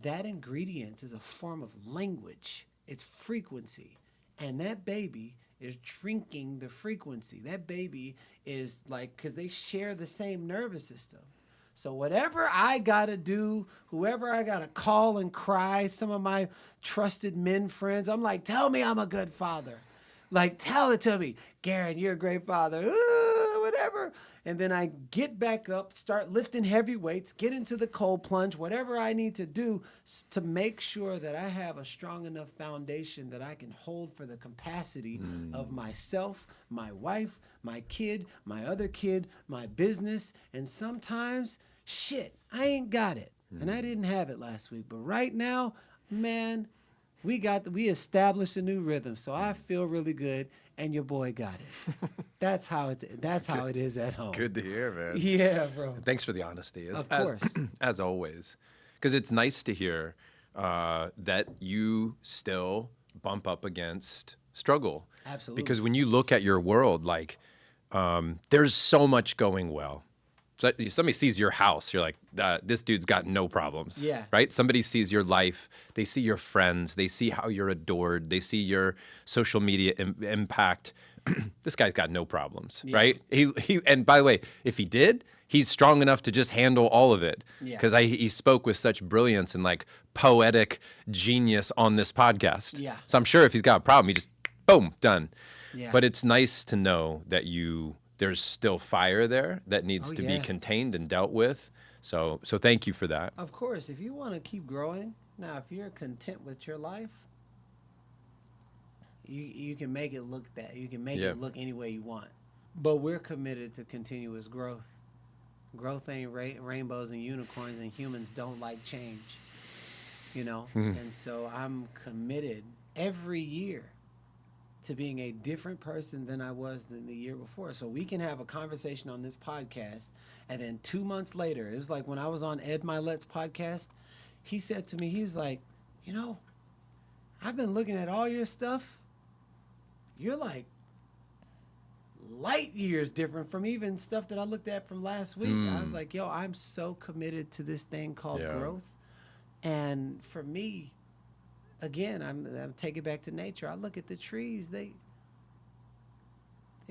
That ingredient is a form of language. It's frequency. And that baby is drinking the frequency. That baby is like, because they share the same nervous system. So whatever I got to do, whoever I got to call and cry, some of my trusted men friends, I'm like, tell me I'm a good father. Like, tell it to me. Garrain, you're a great father. Whatever. And then I get back up, start lifting heavy weights, get into the cold plunge, whatever I need to do to make sure that I have a strong enough foundation that I can hold for the capacity of myself, my wife, my kid, my other kid, my business. And sometimes, shit, I ain't got it. And I didn't have it last week. But right now, man, we established a new rhythm. So I feel really good. And your boy got it. That's how it is at home. Good to hear, man. Yeah, bro. Thanks for the honesty, Of course. as always, because it's nice to hear that you still bump up against struggle. Absolutely. Because when you look at your world, like there's so much going well. So if somebody sees your house, you're like, this dude's got no problems. Yeah. Right? Somebody sees your life. They see your friends. They see how you're adored. They see your social media impact. This guy's got no problems, right? And by the way, if he did, he's strong enough to just handle all of it. Because he spoke with such brilliance and like poetic genius on this podcast. Yeah. So I'm sure if he's got a problem, he just, boom, done. Yeah. But it's nice to know that there's still fire there that needs to be contained and dealt with. So thank you for that. Of course, if you want to keep growing, now if you're content with your life, you can make it look it look any way you want. But we're committed to continuous growth. Growth ain't rainbows and unicorns, and humans don't like change, you know? Hmm. And so I'm committed every year to being a different person than I was than the year before. So we can have a conversation on this podcast, and then 2 months later, it was like when I was on Ed Milet's podcast, he said to me, he was like, you know, I've been looking at all your stuff. You're like light years different from even stuff that I looked at from last week. I was like, yo, I'm so committed to this thing called growth. And for me, again, I'm take it back to nature. I look at the trees, they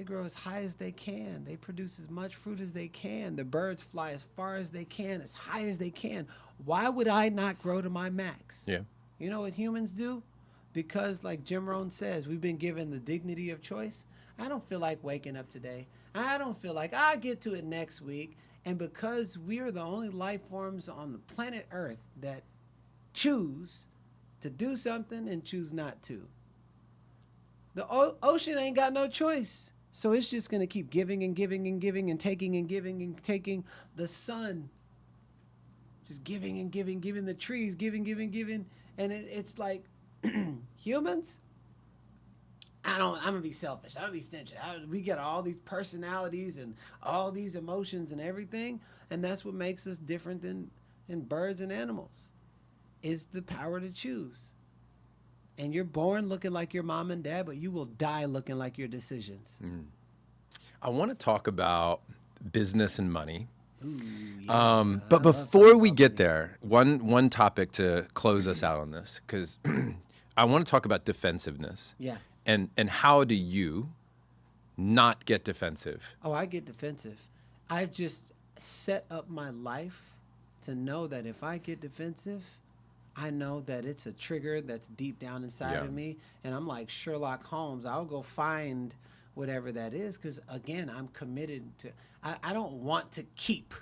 grow as high as they can. They produce as much fruit as they can. The birds fly as far as they can, as high as they can. Why would I not grow to my max? Yeah. You know what humans do? Because like Jim Rohn says, we've been given the dignity of choice. I don't feel like waking up today. I don't feel like I'll get to it next week. And because we are the only life forms on the planet Earth that choose to do something and choose not to, the ocean ain't got no choice. So it's just going to keep giving and giving and giving and taking and giving and taking. The sun just giving and giving, giving the trees, giving. And it's like humans, I'm going to be selfish. I'm going to be stingy. We got all these personalities and all these emotions and everything. And that's what makes us different than birds and animals, is the power to choose. And you're born looking like your mom and dad, but you will die looking like your decisions. I want to talk about business and money. Ooh, yeah. But before we get there, one topic to close us out on this, because I want to talk about defensiveness. Yeah. And how do you not get defensive? Oh, I get defensive. I've just set up my life to know that if I get defensive, I know that it's a trigger that's deep down inside of me. And I'm like Sherlock Holmes. I'll go find whatever that is because, again, I'm committed to... I don't want to keep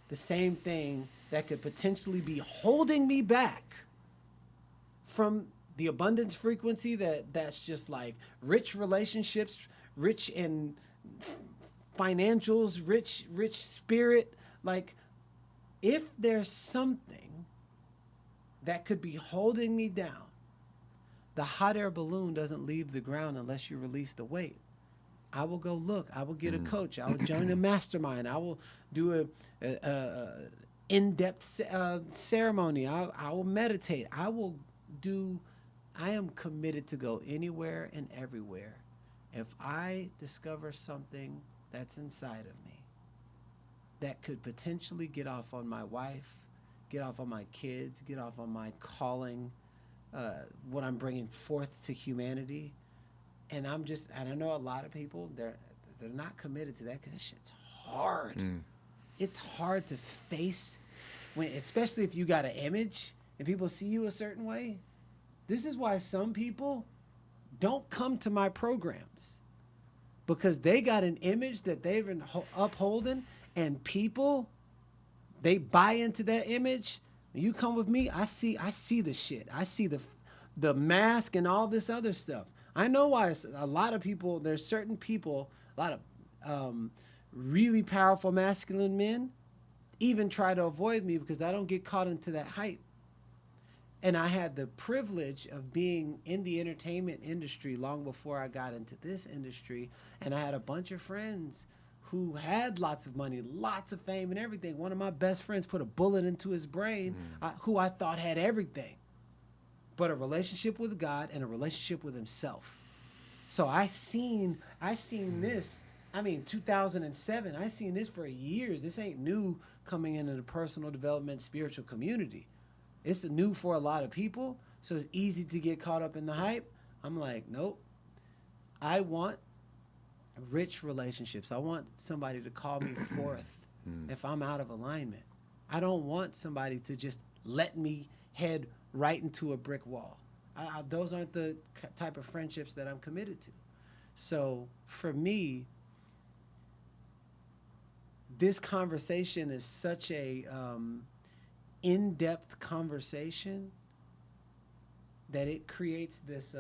the same thing that could potentially be holding me back from the abundance frequency that's just like rich relationships, rich in financials, rich spirit. Like, if there's something that could be holding me down, the hot air balloon doesn't leave the ground unless you release the weight. I will go look. I will get a coach. I will join a mastermind. I will do a in-depth ceremony. I will meditate. I am committed to go anywhere and everywhere if I discover something that's inside of me that could potentially get off on my wife, get off on my kids, get off on my calling, what I'm bringing forth to humanity. And I know a lot of people, they're not committed to that because that shit's hard. It's hard to face, especially if you got an image and people see you a certain way. This is why some people don't come to my programs, because they got an image that they've been upholding, and people, they buy into that image. When you come with me, I see the shit. I see the mask and all this other stuff. I know why a lot of people, there's certain people, a lot of really powerful masculine men even try to avoid me because I don't get caught into that hype. And I had the privilege of being in the entertainment industry long before I got into this industry. And I had a bunch of friends who had lots of money, lots of fame and everything. One of my best friends put a bullet into his brain, who I thought had everything, but a relationship with God and a relationship with himself. So I seen this, 2007, I seen this for years. This ain't new coming into the personal development spiritual community. It's new for a lot of people, so it's easy to get caught up in the hype. I'm like, nope. I want rich relationships. I want somebody to call me forth if I'm out of alignment. I don't want somebody to just let me head right into a brick wall. Those aren't the type of friendships that I'm committed to. So for me, this conversation is such a in-depth conversation that it creates this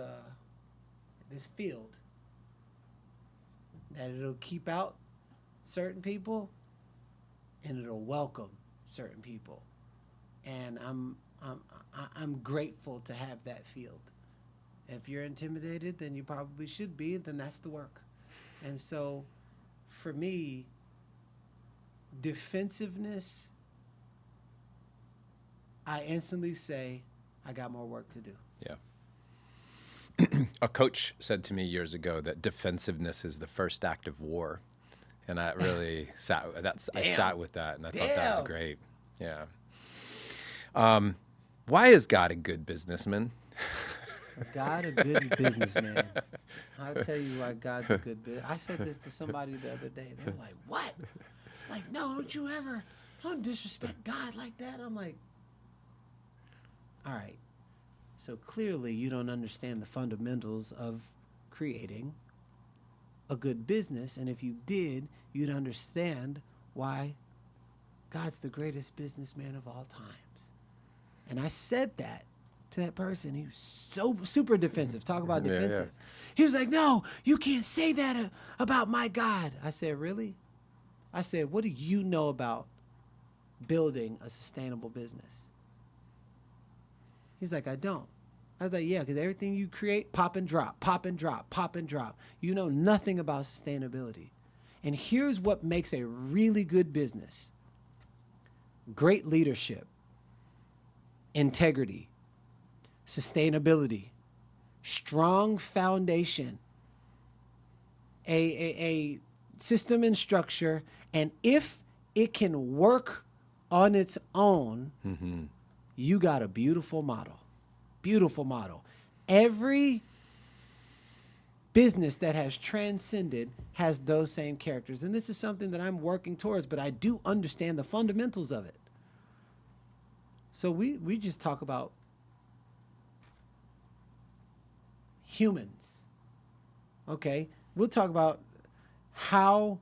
field that it'll keep out certain people, and it'll welcome certain people. And I'm grateful to have that field. If you're intimidated, then you probably should be, then that's the work. And so for me, defensiveness, I instantly say, I got more work to do. Yeah. A coach said to me years ago that defensiveness is the first act of war. And I really I sat with that, and I thought that was great. Yeah. Why is God a good businessman? God a good businessman. I'll tell you why God's a good businessman. I said this to somebody the other day. They were like, what? Like, no, don't disrespect God like that. I'm like, all right. So clearly you don't understand the fundamentals of creating a good business. And if you did, you'd understand why God's the greatest businessman of all times. And I said that to that person. He was so super defensive. Talk about defensive. Yeah. He was like, no, you can't say that about my God. I said, really? I said, what do you know about building a sustainable business? He's like, I don't. I was like, yeah, because everything you create, pop and drop, pop and drop, pop and drop. You know nothing about sustainability. And here's what makes a really good business. Great leadership, integrity, sustainability, strong foundation, a system and structure, and if it can work on its own, you got a beautiful model. Beautiful model. Every business that has transcended has those same characters. And this is something that I'm working towards, but I do understand the fundamentals of it. So we just talk about humans. Okay? We'll talk about how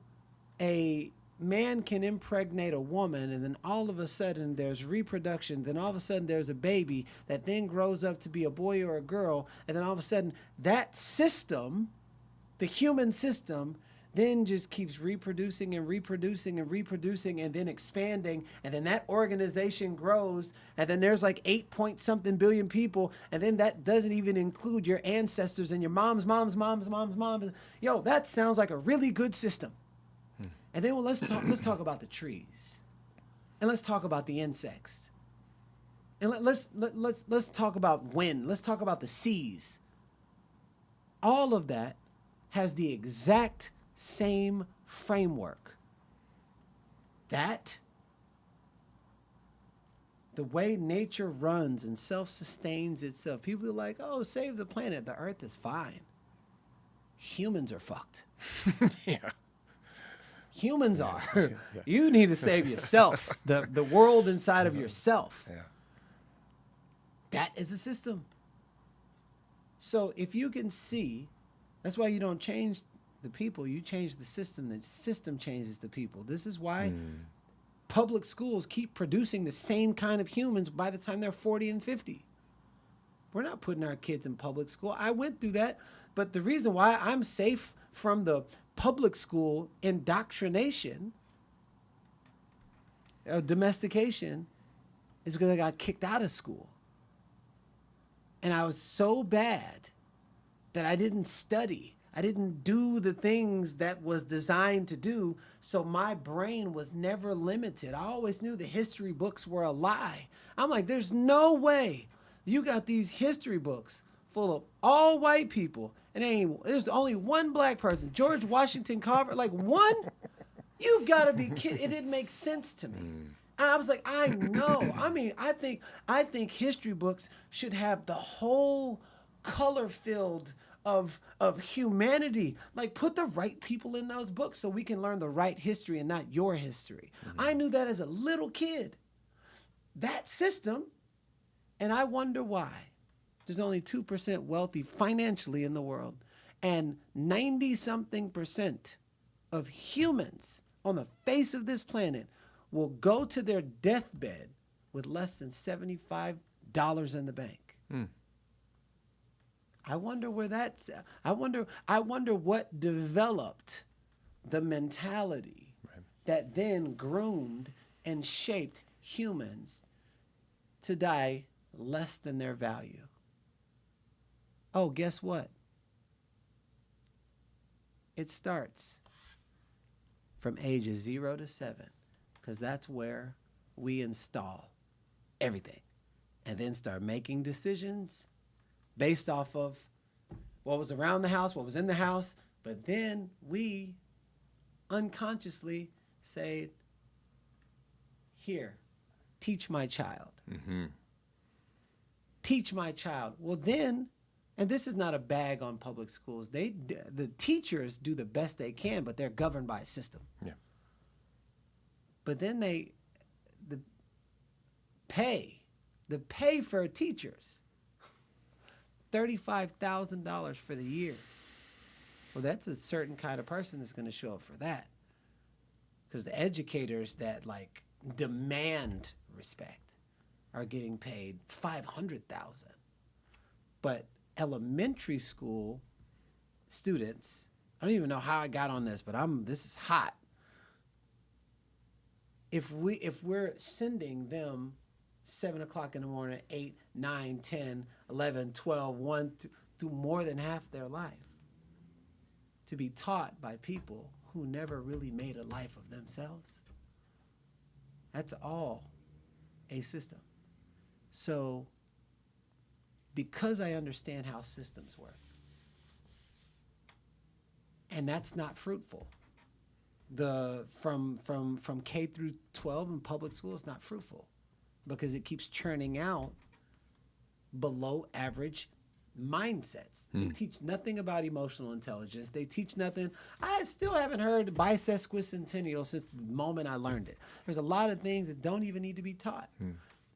a man can impregnate a woman, and then all of a sudden there's reproduction, then all of a sudden there's a baby that then grows up to be a boy or a girl, and then all of a sudden that system, the human system, then just keeps reproducing and reproducing and reproducing and then expanding, and then that organization grows, and then there's like 8-point-something billion people, and then that doesn't even include your ancestors and your moms. Yo, that sounds like a really good system. And then let's talk about the trees, and let's talk about the insects, and let's talk about wind. Let's talk about the seas. All of that has the exact same framework. That the way nature runs and self-sustains itself. People are like, "Oh, save the planet. The Earth is fine. Humans are fucked." Yeah. Humans are. Yeah. You need to save yourself, the world inside of yourself. Yeah. That is a system. So if you can see, that's why you don't change the people, you change the system. The system changes the people. This is why public schools keep producing the same kind of humans by the time they're 40 and 50. We're not putting our kids in public school. I went through that, but the reason why I'm safe from the public school indoctrination, domestication, is because I got kicked out of school. And I was so bad that I didn't study. I didn't do the things that was designed to do, so my brain was never limited. I always knew the history books were a lie. I'm like, there's no way you got these history books full of all white people, and there's only one black person, George Washington Carver, like one? You gotta be kidding. It didn't make sense to me. I was like, I know. I mean, I think history books should have the whole color field of humanity. Like, put the right people in those books so we can learn the right history and not your history. I knew that as a little kid. That system, and I wonder why. There's only 2% wealthy financially in the world, and 90-something% of humans on the face of this planet will go to their deathbed with less than $75 in the bank. I wonder where that's. I wonder what developed the mentality that then groomed and shaped humans to die less than their value. Oh, guess what? It starts from ages 0 to 7, because that's where we install everything and then start making decisions based off of what was around the house, what was in the house. But then we unconsciously say, here, teach my child. Mm-hmm. Teach my child. Well, then, and this is not a bag on public schools. The teachers do the best they can, but they're governed by a system. Yeah. But then the pay for teachers, $35,000 for the year. Well, that's a certain kind of person that's going to show up for that. Because the educators that like demand respect are getting paid $500,000. But elementary school students, I don't even know how I got on this, but this is hot. If we're sending them 7 o'clock in the morning, 8, 9, 10, 11, 12, 1 through more than half their life to be taught by people who never really made a life of themselves, that's all a system. So because I understand how systems work, and that's not fruitful. From K through 12 in public school is not fruitful because it keeps churning out below average mindsets. They teach nothing about emotional intelligence. They teach nothing. I still haven't heard bisesquicentennial since the moment I learned it. There's a lot of things that don't even need to be taught.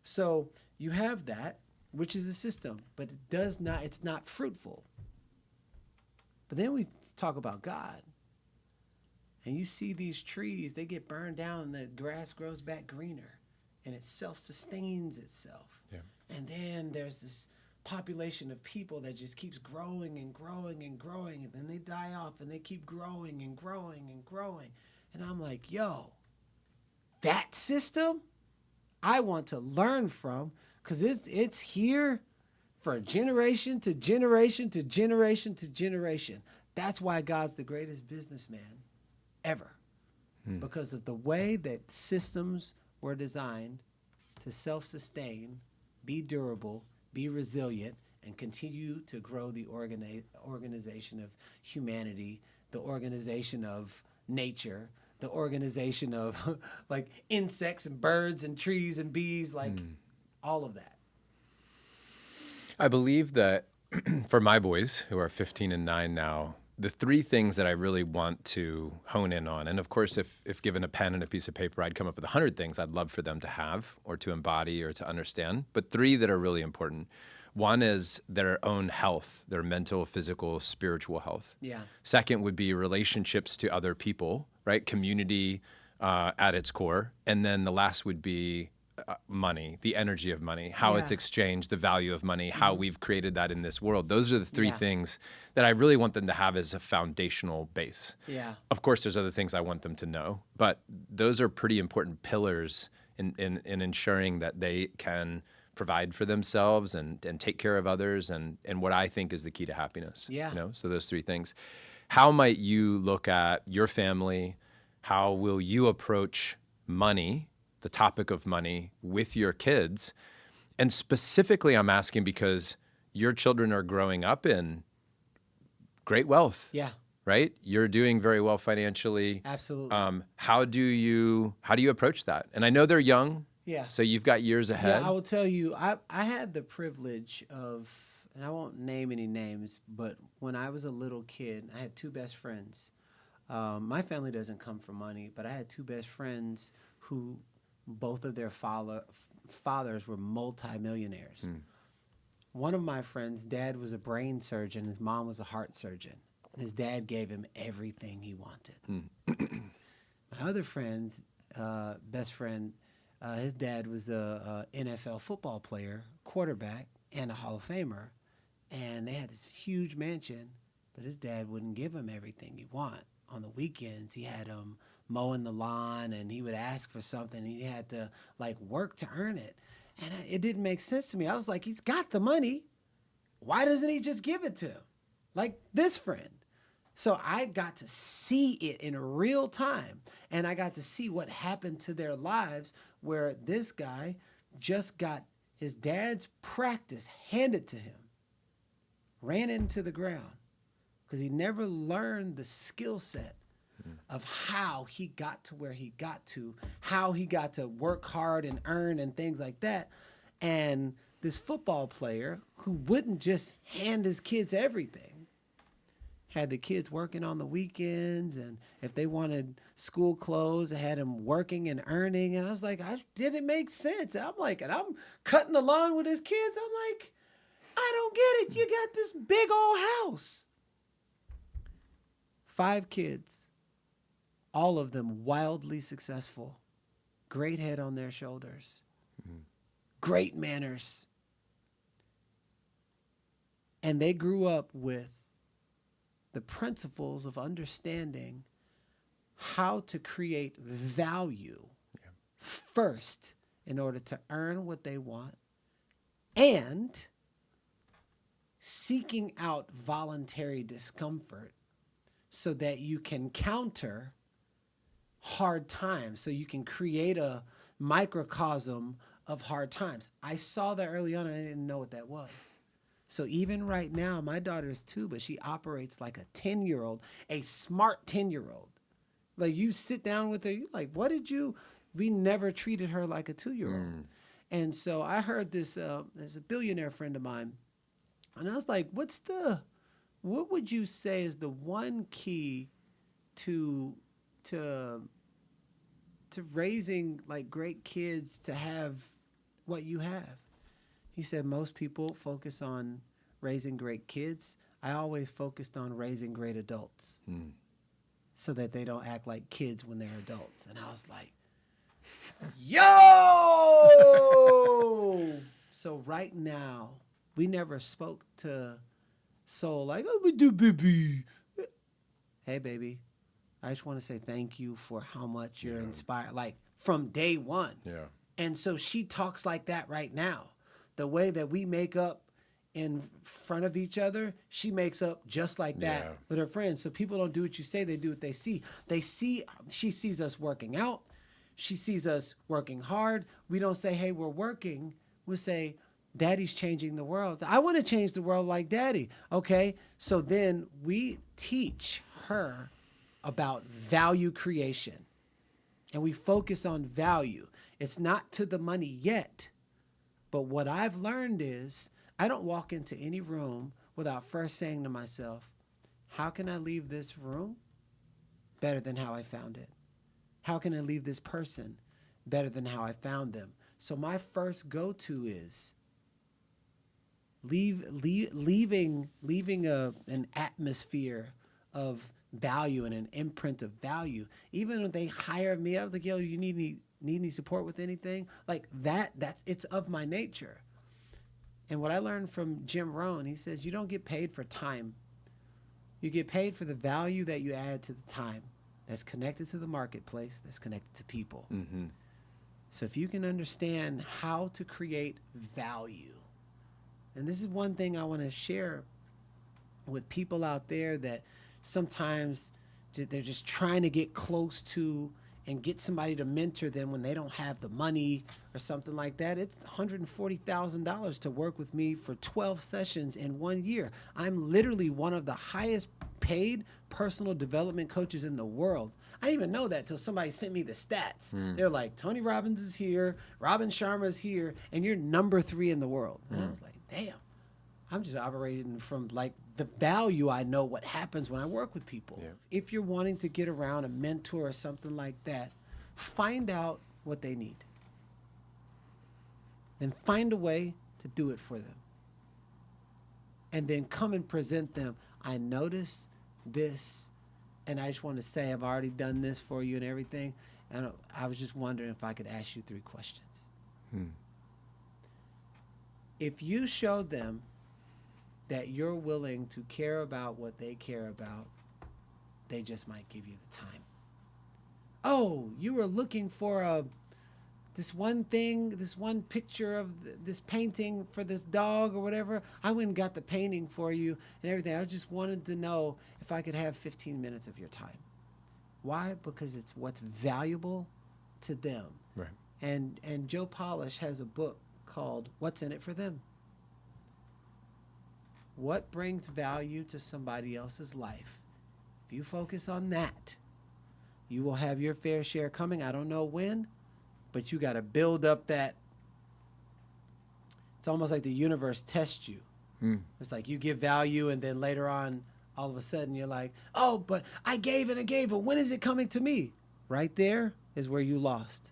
So you have that, which is a system, but it's not fruitful. But then we talk about God. And you see these trees, they get burned down and the grass grows back greener and it self-sustains itself. Yeah. And then there's this population of people that just keeps growing and growing and growing, and then they die off and they keep growing and growing and growing. And I'm like, yo, that system I want to learn from, because it's here for generation to generation to generation to generation. That's why God's the greatest businessman ever, because of the way that systems were designed to self-sustain, be durable, be resilient, and continue to grow the organization of humanity, the organization of nature, the organization of like insects and birds and trees and bees, like all of that. I believe that for my boys who are 15 and 9 now, the 3 things that I really want to hone in on, and of course, if given a pen and a piece of paper, I'd come up with 100 things I'd love for them to have or to embody or to understand, but 3 that are really important. One is their own health, their mental, physical, spiritual health. Yeah. Second would be relationships to other people, right? Community at its core. And then the last would be money, the energy of money, how it's exchanged, the value of money, how we've created that in this world. Those are the 3 things that I really want them to have as a foundational base. Yeah. Of course, there's other things I want them to know, but those are pretty important pillars in ensuring that they can provide for themselves and take care of others and what I think is the key to happiness. Yeah. You know, so those 3 things. How might you look at your family? How will you approach money, the topic of money, with your kids? And specifically, I'm asking because your children are growing up in great wealth. Yeah. Right? You're doing very well financially. Absolutely. How do you approach that? And I know they're young. Yeah. So you've got years ahead. Yeah, I will tell you, I had the privilege of, and I won't name any names, but when I was a little kid, I had 2 best friends. My family doesn't come from money, but I had 2 best friends who both of their fathers were multimillionaires. One of my friends' dad was a brain surgeon, his mom was a heart surgeon, and his dad gave him everything he wanted. My other friend's best friend, his dad was a NFL football player, quarterback, and a Hall of Famer, and they had this huge mansion, but his dad wouldn't give him everything he wanted. On the weekends, he had him mowing the lawn, and he would ask for something. And he had to like work to earn it. And it didn't make sense to me. I was like, he's got the money. Why doesn't he just give it to him? Like this friend. So I got to see it in real time. And I got to see what happened to their lives, where this guy just got his dad's practice handed to him, ran into the ground, because he never learned the skill set of how he got to where he got to, how he got to work hard and earn and things like that. And this football player who wouldn't just hand his kids everything, had the kids working on the weekends, and if they wanted school clothes, I had them working and earning. And I was like, I didn't make sense. I'm like, and I'm cutting the lawn with his kids. I'm like, I don't get it. You got this big old house. 5 kids, all of them wildly successful, great head on their shoulders, great manners. And they grew up with the principles of understanding how to create value first in order to earn what they want, and seeking out voluntary discomfort so that you can counter hard times, so you can create a microcosm of hard times. I saw that early on and I didn't know what that was. So even right now, my daughter is 2, but she operates like a 10-year-old, a smart 10-year-old. Like, you sit down with her, you're like, we never treated her like a 2-year-old. And so I heard this, there's a billionaire friend of mine, and I was like, what would you say is the one key to raising like great kids to have what you have? He said, most people focus on raising great kids. I always focused on raising great adults so that they don't act like kids when they're adults. And I was like, yo! So right now, we never spoke to Soul like, oh, we do, baby. Hey, baby, I just want to say thank you for how much you're inspired, like from day one. Yeah. And so she talks like that right now. The way that we make up in front of each other, she makes up just like that with her friends. So people don't do what you say, they do what they see. She sees us working out. She sees us working hard. We don't say, hey, we're working. We say, Daddy's changing the world. I want to change the world like Daddy. Okay, so then we teach her about value creation. And we focus on value. It's not to the money yet. But what I've learned is I don't walk into any room without first saying to myself, how can I leave this room better than how I found it? How can I leave this person better than how I found them? So my first go-to is leaving an atmosphere of value and an imprint of value. Even when they hire me, I was like, yo, you need any support with anything? Like that's it's of my nature. And what I learned from Jim Rohn, he says, you don't get paid for time. You get paid for the value that you add to the time that's connected to the marketplace, that's connected to people. So if you can understand how to create value, and this is one thing I want to share with people out there that sometimes they're just trying to get close to and get somebody to mentor them when they don't have the money or something like that. It's $140,000 to work with me for 12 sessions in 1 year. I'm literally one of the highest paid personal development coaches in the world. I didn't even know that till somebody sent me the stats. They're like, Tony Robbins is here, Robin Sharma is here, and you're number 3 in the world. And I was like, damn, I'm just operating from like the value I know what happens when I work with people. Yeah. If you're wanting to get around a mentor or something like that, find out what they need. Then find a way to do it for them. And then come and present them. I noticed this, and I just want to say I've already done this for you and everything. And I was just wondering if I could ask you 3 questions. If you show them that you're willing to care about what they care about, they just might give you the time. oh, you were looking for this one thing, this one picture of this painting for this dog or whatever. I went and got the painting for you and everything. I just wanted to know if I could have 15 minutes of your time. Why? Because it's what's valuable to them. Right. And Joe Polish has a book called What's in It for Them? What brings value to somebody else's life? If you focus on that, you will have your fair share coming. I don't know when, but you got to build up that. It's almost like the universe tests you. It's like you give value, and then later on, all of a sudden, you're like, oh, but I gave and I gave, and when is it coming to me? Right there is where you lost.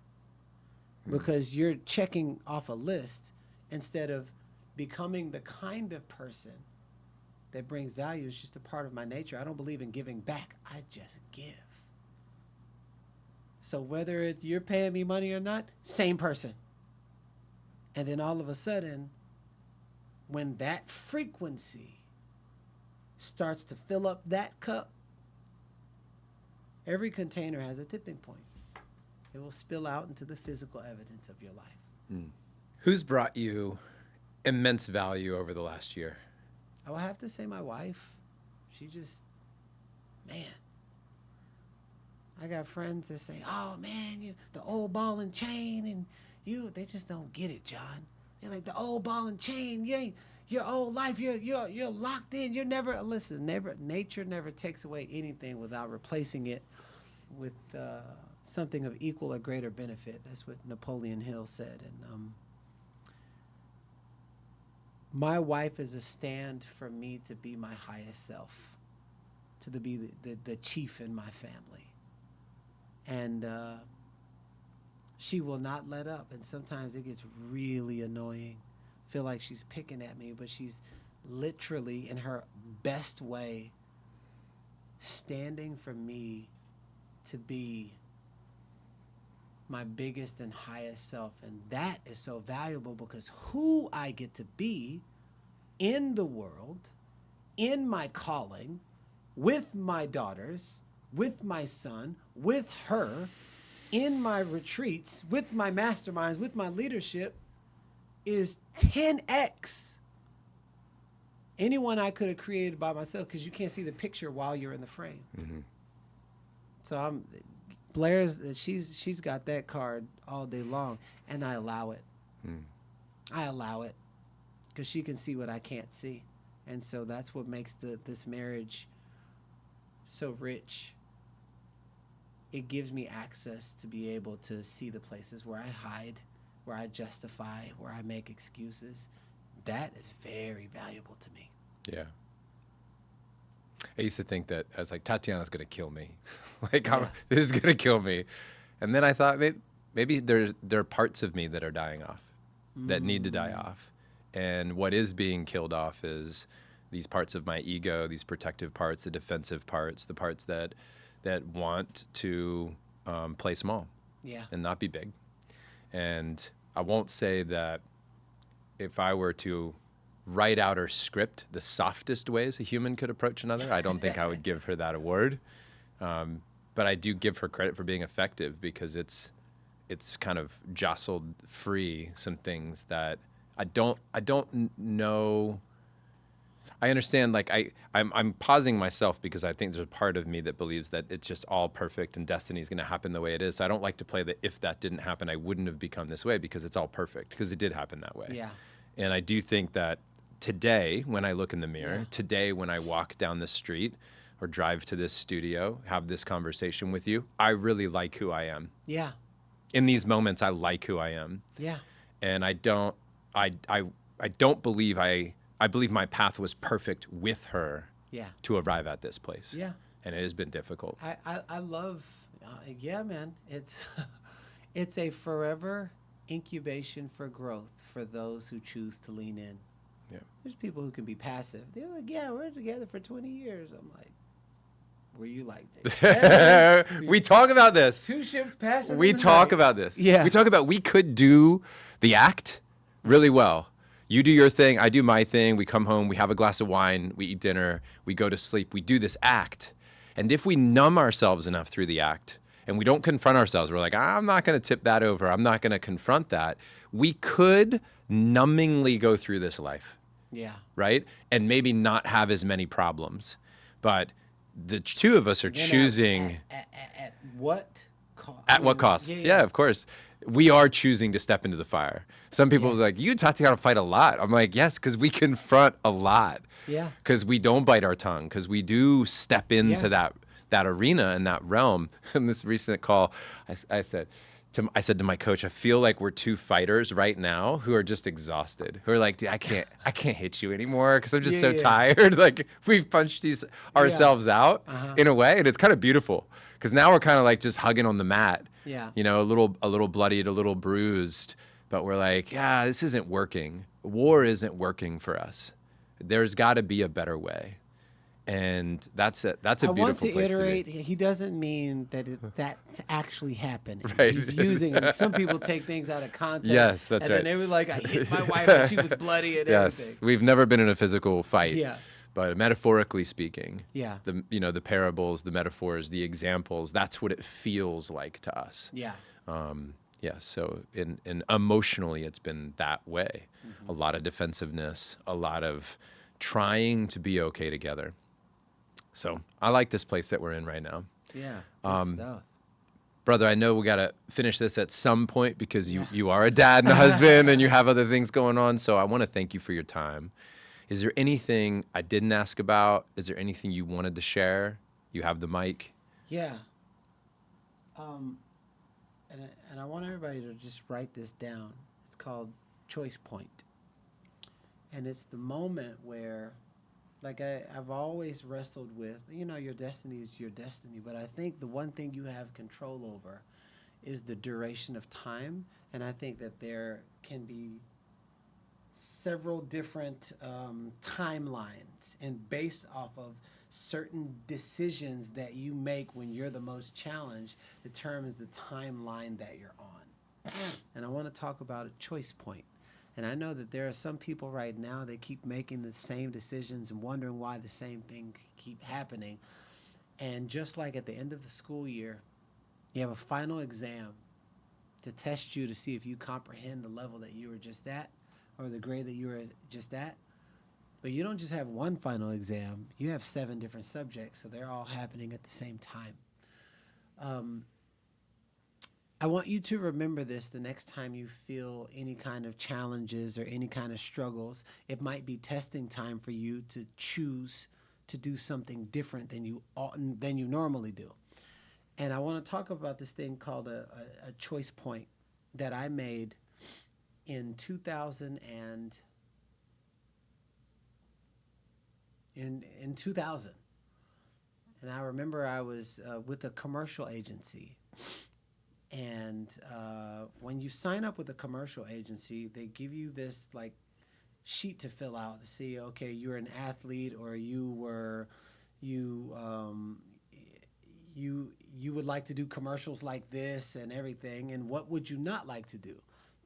Because you're checking off a list instead of becoming the kind of person that brings value. Is just a part of my nature. I don't believe in giving back. I just give. So whether you're paying me money or not, same person. And then all of a sudden, when that frequency starts to fill up that cup, every container has a tipping point. It will spill out into the physical evidence of your life. Who's brought you immense value over the last year? I will have to say my wife. She just, man. I got friends that say, oh, man, you the old ball and chain, and they just don't get it, John. They're like, the old ball and chain, you ain't, your old life, you're locked in. You're never, listen, nature never takes away anything without replacing it with something of equal or greater benefit. That's what Napoleon Hill said. And my wife is a stand for me to be my highest self, to be the chief in my family. And she will not let up. And sometimes it gets really annoying. Feel like she's picking at me, but she's literally, in her best way, standing for me to be my biggest and highest self. And that is so valuable because who I get to be in the world, in my calling, with my daughters, with my son, with her, in my retreats, with my masterminds, with my leadership, is 10x anyone I could have created by myself, because you can't see the picture while you're in the frame. Mm-hmm. So Blair's, she's got that card all day long, and I allow it. I allow it because she can see what I can't see, and so that's what makes this marriage so rich. It gives me access to be able to see the places where I hide, where I justify, where I make excuses. That is very valuable to me. Yeah. I used to think that I was like, Tatiana's going to kill me. Like, this is going to kill me. And then I thought maybe there are parts of me that are dying off, that need to die off. And what is being killed off is these parts of my ego, these protective parts, the defensive parts, the parts that want to play small and not be big. And I won't say that if I were to write out or script the softest ways a human could approach another, I don't think I would give her that award. But I do give her credit for being effective, because it's kind of jostled free some things that I don't know. I understand, like I'm pausing myself because I think there's a part of me that believes that it's just all perfect and destiny is going to happen the way it is. So I don't like to play the if that didn't happen, I wouldn't have become this way, because it's all perfect, because it did happen that way. Yeah. And I do think that today, when I look in the mirror, today when I walk down the street or drive to this studio, have this conversation with you, I really like who I am. Yeah. In these moments, I like who I am. Yeah. And I don't believe I believe my path was perfect with her to arrive at this place. Yeah. And it has been difficult. I love, man, it's a forever incubation for growth for those who choose to lean in. Yeah. There's people who can be passive. They're like, yeah, we're together for 20 years. I'm like, were you like that? We talk about this. Two ships passing. We talk about this. Yeah. We talk about we could do the act really well. You do your thing, I do my thing. We come home, we have a glass of wine, we eat dinner, we go to sleep. We do this act. And if we numb ourselves enough through the act, and we don't confront ourselves, we're like, I'm not going to tip that over. I'm not going to confront that. We could numbingly go through this life. Yeah. Right? And maybe not have as many problems. But the two of us are choosing. At what cost? At what cost? Yeah, of course. We are choosing to step into the fire. Some people are like, you taught you how to fight a lot. I'm like, yes, because we confront a lot. Yeah. Because we don't bite our tongue. Because we do step into that arena and that realm. In this recent call, I said to my coach, I feel like we're two fighters right now who are just exhausted. Who are like, dude, I can't hit you anymore because I'm just so tired. Like we've punched ourselves out in a way, and it's kind of beautiful because now we're kind of like just hugging on the mat. Yeah. You know, a little bloodied, a little bruised, but we're like, yeah, this isn't working. War isn't working for us. There's got to be a better way. And that's a beautiful place to be. I want to iterate, he doesn't mean that that's actually happening. Right. He's using it. Some people take things out of context. Yes, that's and right. And then they were like, I hit my wife and she was bloody and everything. Yes, we've never been in a physical fight. Yeah. But metaphorically speaking, yeah, the parables, the metaphors, the examples, that's what it feels like to us. Yeah. So in emotionally, it's been that way. A lot of defensiveness, a lot of trying to be okay together. So I like this place that we're in right now. Yeah. Good stuff. Brother, I know we got to finish this at some point because you are a dad and a husband and you have other things going on. So I want to thank you for your time. Is there anything I didn't ask about? Is there anything you wanted to share? You have the mic. Yeah. And I want everybody to just write this down. It's called choice point. And it's the moment where, like I've always wrestled with, your destiny is your destiny. But I think the one thing you have control over is the duration of time. And I think that there can be several different timelines, and based off of certain decisions that you make when you're the most challenged determines the timeline that you're on. And I want to talk about a choice point. And I know that there are some people right now that keep making the same decisions and wondering why the same things keep happening. And just like at the end of the school year, you have a final exam to test you to see if you comprehend the level that you were just at, or the grade that you were just at. But you don't just have one final exam. You have 7 different subjects, so they're all happening at the same time. I want you to remember this the next time you feel any kind of challenges or any kind of struggles. It might be testing time for you to choose to do something different than you normally do. And I want to talk about this thing called a choice point that I made in 2000 and I remember I was with a commercial agency, and when you sign up with a commercial agency, they give you this like sheet to fill out to see, okay, you're an athlete, or you would like to do commercials like this and everything, and what would you not like to do?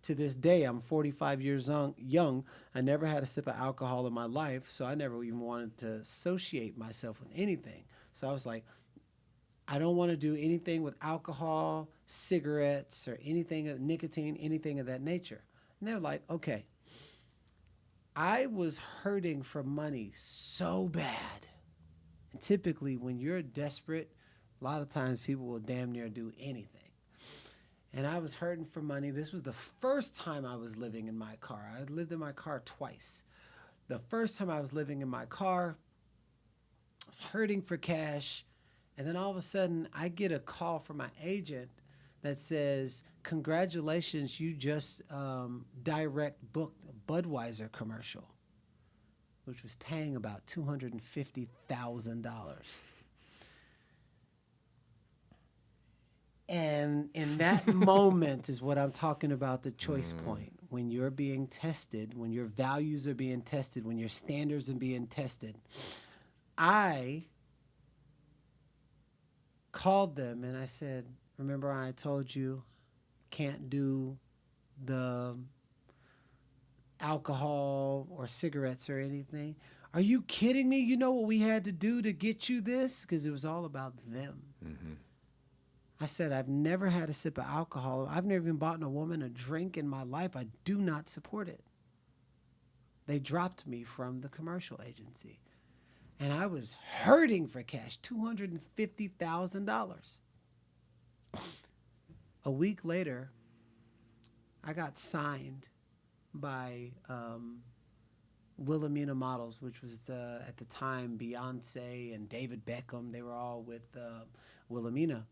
To this day, I'm 45 years young. I never had a sip of alcohol in my life, so I never even wanted to associate myself with anything. So I was like, I don't want to do anything with alcohol, cigarettes, or anything, nicotine, anything of that nature. And they're like, okay. I was hurting for money so bad. And typically, when you're desperate, a lot of times people will damn near do anything. And I was hurting for money. This was the first time I was living in my car. I lived in my car twice. The first time I was living in my car, I was hurting for cash. And then all of a sudden, I get a call from my agent that says, congratulations, you just direct booked a Budweiser commercial, which was paying about $250,000. And in that moment is what I'm talking about, the choice point. When you're being tested, when your values are being tested, when your standards are being tested. I called them and I said, remember I told you can't do the alcohol or cigarettes or anything? Are you kidding me? You know what we had to do to get you this? Because it was all about them. Mm-hmm. I said, I've never had a sip of alcohol. I've never even bought a woman a drink in my life. I do not support it. They dropped me from the commercial agency. And I was hurting for cash, $250,000. A week later, I got signed by Wilhelmina Models, which was at the time Beyonce and David Beckham. They were all with Wilhelmina.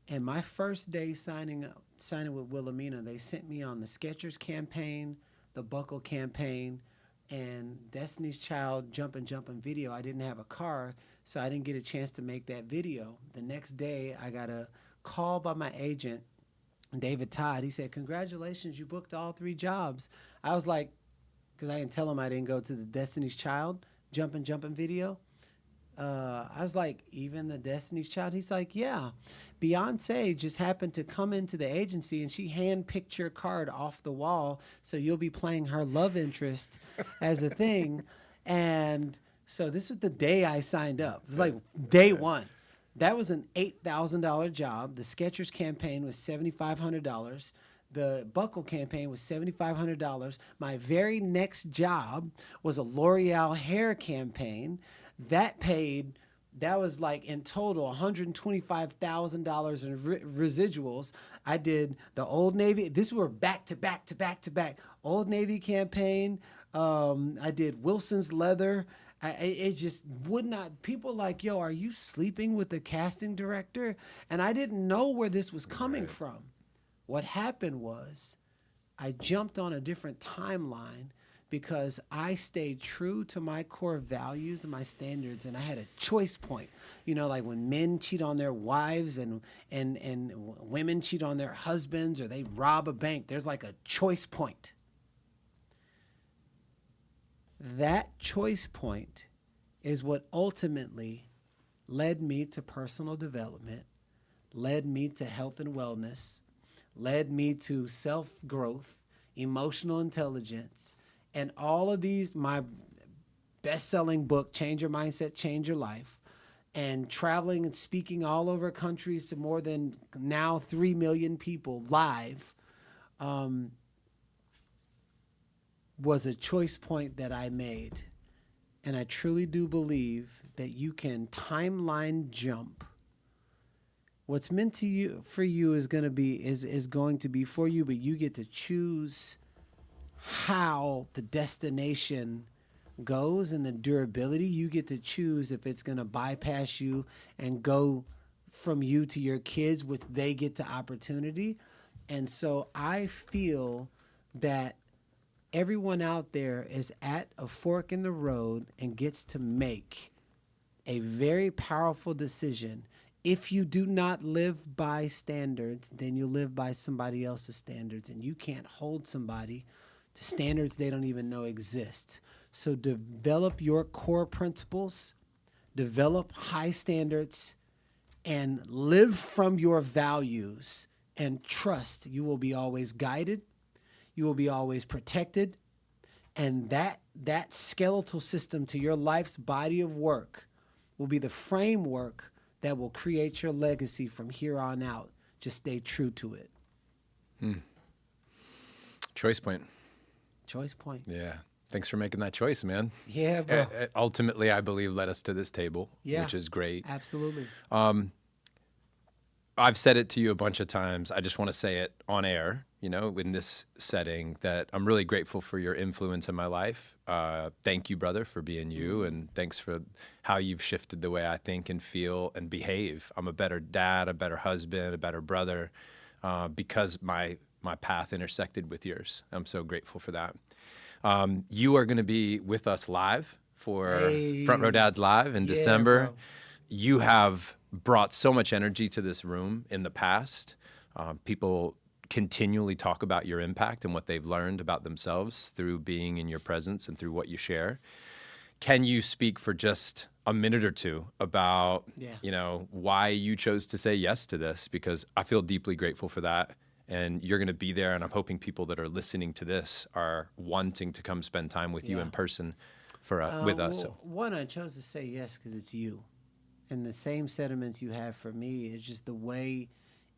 And my first day signing with Wilhelmina, they sent me on the Skechers campaign, the Buckle campaign, and Destiny's Child Jumpin' Jumpin' video. I didn't have a car, so I didn't get a chance to make that video. The next day, I got a call by my agent, David Todd. He said, congratulations, you booked all 3 jobs. I was like, because I didn't tell him I didn't go to the Destiny's Child Jumpin' Jumpin' video. I was like, even the Destiny's Child? He's like, yeah. Beyonce just happened to come into the agency and she handpicked your card off the wall, so you'll be playing her love interest as a thing. And so this was the day I signed up. It was like day one. That was an $8,000 job. The Skechers campaign was $7,500. The Buckle campaign was $7,500. My very next job was a L'Oreal hair campaign. That was like in total $125,000 in residuals. I did the Old Navy. This were back to back to back to back. Old Navy campaign. I did Wilson's Leather. It just would not. People like, yo, are you sleeping with the casting director? And I didn't know where this was coming from. What happened was I jumped on a different timeline because I stayed true to my core values and my standards, and I had a choice point. You know, like when men cheat on their wives and women cheat on their husbands, or they rob a bank, there's like a choice point. That choice point is what ultimately led me to personal development, led me to health and wellness, led me to self-growth, emotional intelligence, and all of these, my best-selling book, Change Your Mindset, Change Your Life, and traveling and speaking all over countries to more than now 3 million people live, was a choice point that I made. And I truly do believe that you can timeline jump. What's meant to you for you is going to be for you, but you get to choose how the destination goes and the durability. You get to choose if it's going to bypass you and go from you to your kids, which they get to opportunity. And so I feel that everyone out there is at a fork in the road and gets to make a very powerful decision. If you do not live by standards, then you live by somebody else's standards, and you can't hold somebody to standards they don't even know exist. So develop your core principles, develop high standards, and live from your values, and trust you will be always guided. You will be always protected. And that skeletal system to your life's body of work will be the framework that will create your legacy from here on out. Just stay true to it. Choice point. Choice point. Yeah. Thanks for making that choice, man. Yeah, bro. Ultimately, I believe led us to this table, which is great. Absolutely. I've said it to you a bunch of times. I just want to say it on air, in this setting, that I'm really grateful for your influence in my life. Thank you, brother, for being you, and thanks for how you've shifted the way I think and feel and behave. I'm a better dad, a better husband, a better brother, because my path intersected with yours. I'm so grateful for that. You are going to be with us live for Front Row Dads Live in December. Bro. You have brought so much energy to this room in the past. People continually talk about your impact and what they've learned about themselves through being in your presence and through what you share. Can you speak for just a minute or two about, why you chose to say yes to this? Because I feel deeply grateful for that. And you're going to be there, and I'm hoping people that are listening to this are wanting to come spend time with you in person with us. One, I chose to say yes because it's you. and the same sentiments you have for me. It's just the way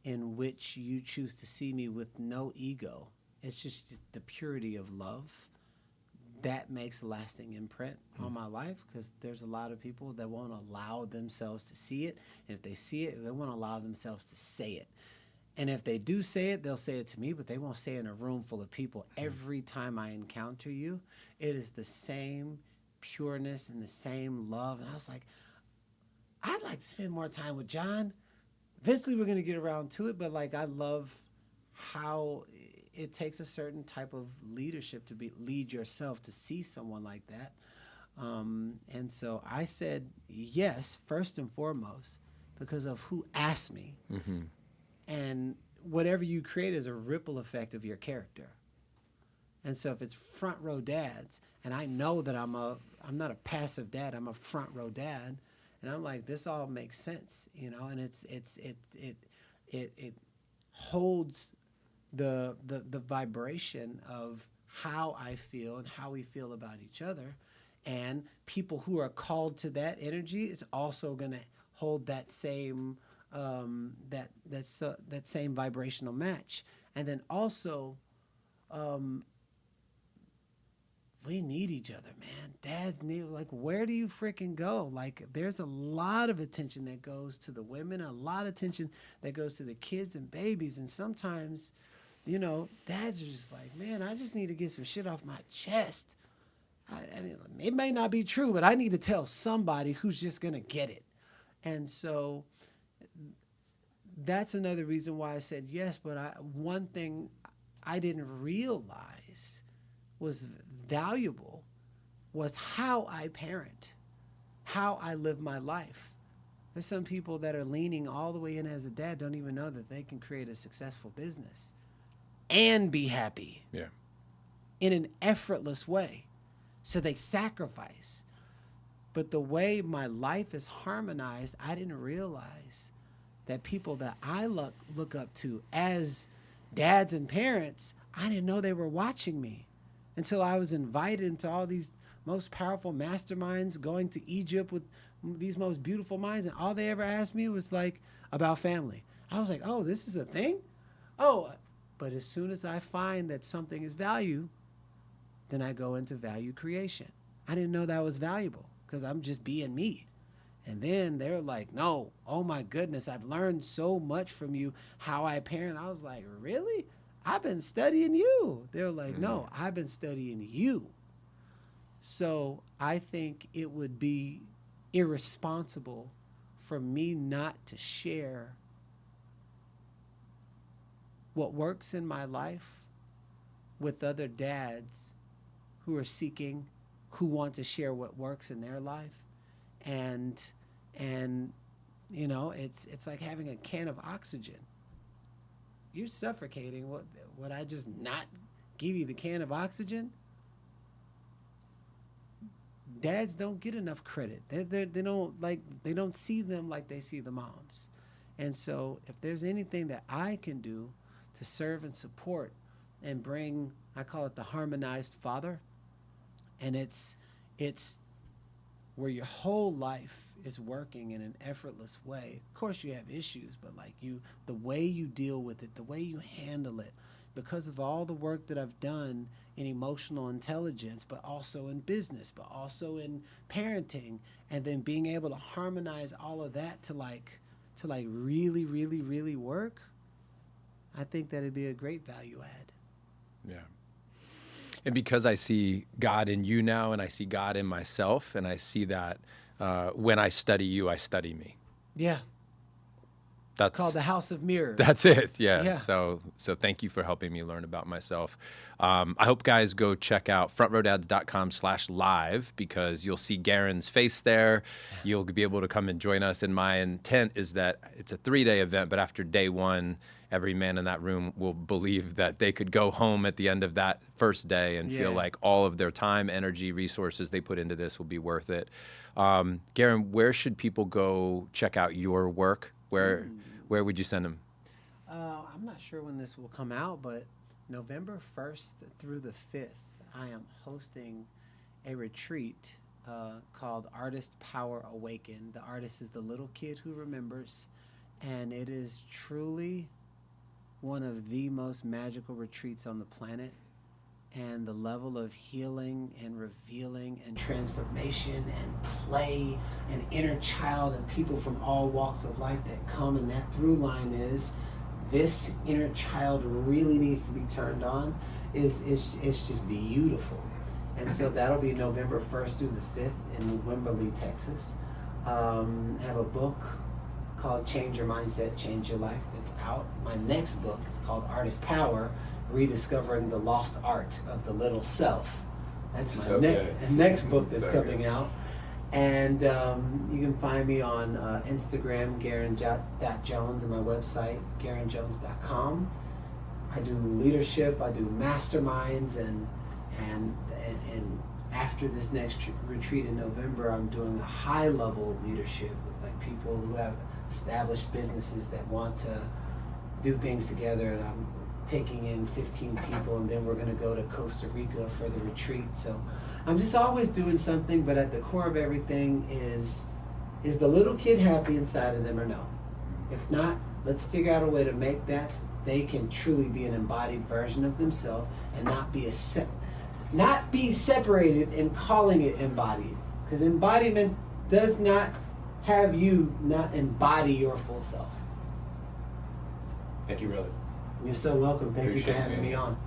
in which you choose to see me with no ego. It's just the purity of love that makes a lasting imprint on my life, because there's a lot of people that won't allow themselves to see it. And if they see it, they won't allow themselves to say it. And if they do say it, they'll say it to me, but they won't say it in a room full of people. Every time I encounter you, it is the same pureness and the same love. And I was like, I'd like to spend more time with John. Eventually we're going to get around to it, but like, I love how it takes a certain type of leadership to lead yourself to see someone like that. And so I said yes, first and foremost, because of who asked me. Mm-hmm. And whatever you create is a ripple effect of your character. And so if it's front row dads, and I know that I'm not a passive dad, I'm a front row dad, and I'm like, this all makes sense, and it holds the vibration of how I feel and how we feel about each other. And people who are called to that energy is also going to hold that same that same vibrational match. And then also, we need each other, man. Dads need, like, where do you freaking go? Like, there's a lot of attention that goes to the women, a lot of attention that goes to the kids and babies. And sometimes, dads are just like, man, I just need to get some shit off my chest. I mean, it may not be true, but I need to tell somebody who's just going to get it. And so that's another reason why I said yes. But one thing I didn't realize was valuable was how I parent, how I live my life. There's some people that are leaning all the way in as a dad, don't even know that they can create a successful business and be happy in an effortless way. So they sacrifice. But the way my life is harmonized, I didn't realize that people that I look up to as dads and parents, I didn't know they were watching me until I was invited into all these most powerful masterminds, going to Egypt with these most beautiful minds, and all they ever asked me was like about family. I was like, oh, this is a thing? Oh, but as soon as I find that something is value, then I go into value creation. I didn't know that was valuable because I'm just being me. And then they're like, no, oh my goodness, I've learned so much from you, how I parent. I was like, really? I've been studying you. They're like, no, I've been studying you. So I think it would be irresponsible for me not to share what works in my life with other dads who are seeking, who want to share what works in their life. And it's like having a can of oxygen. You're suffocating. Would I just not give you the can of oxygen? Dads don't get enough credit. They don't see them like they see the moms. And so if there's anything that I can do to serve and support and bring, I call it the harmonized father, and it's where your whole life is working in an effortless way. Of course you have issues, but the way you deal with it, the way you handle it, because of all the work that I've done in emotional intelligence, but also in business, but also in parenting, and then being able to harmonize all of that to really, really, really work, I think that'd be a great value add. Yeah. And because I see God in you now, and I see God in myself, and I see that when I study you, I study me. Yeah. It's called the House of Mirrors. That's it. Yeah. So thank you for helping me learn about myself. I hope guys go check out frontrowdads.com/live, because you'll see Garrain's face there. You'll be able to come and join us. And my intent is that it's a 3-day event, but after day 1, every man in that room will believe that they could go home at the end of that first day and feel like all of their time, energy, resources they put into this will be worth it. Garrain, where should people go check out your work? Where would you send them? I'm not sure when this will come out, but November 1st through the 5th, I am hosting a retreat called Artist Power Awakened. The artist is the little kid who remembers, and it is truly one of the most magical retreats on the planet. And the level of healing and revealing and transformation and play and inner child and people from all walks of life that come, and that through line is this inner child really needs to be turned on, is just beautiful. And so that'll be November 1st through the 5th in Wimberley, Texas. I have a book called Change Your Mindset, Change Your Life that's out. My next book is called Artist Power, Rediscovering the Lost Art of the Little Self. That's my next book that's coming out. And you can find me on Instagram, Garrain.Jones, and my website, GarrainJones.com. I do leadership, I do masterminds, and after this next retreat in November, I'm doing a high-level leadership with like people who have established businesses that want to do things together, and I'm taking in 15 people, and then we're going to go to Costa Rica for the retreat. So I'm just always doing something, but at the core of everything is the little kid happy inside of them or no? If not, let's figure out a way to make that so they can truly be an embodied version of themselves and not be separated and calling it embodied. Because embodiment does not have you not embody your full self. Thank you, really. You're so welcome. Thank you for Appreciate having me on.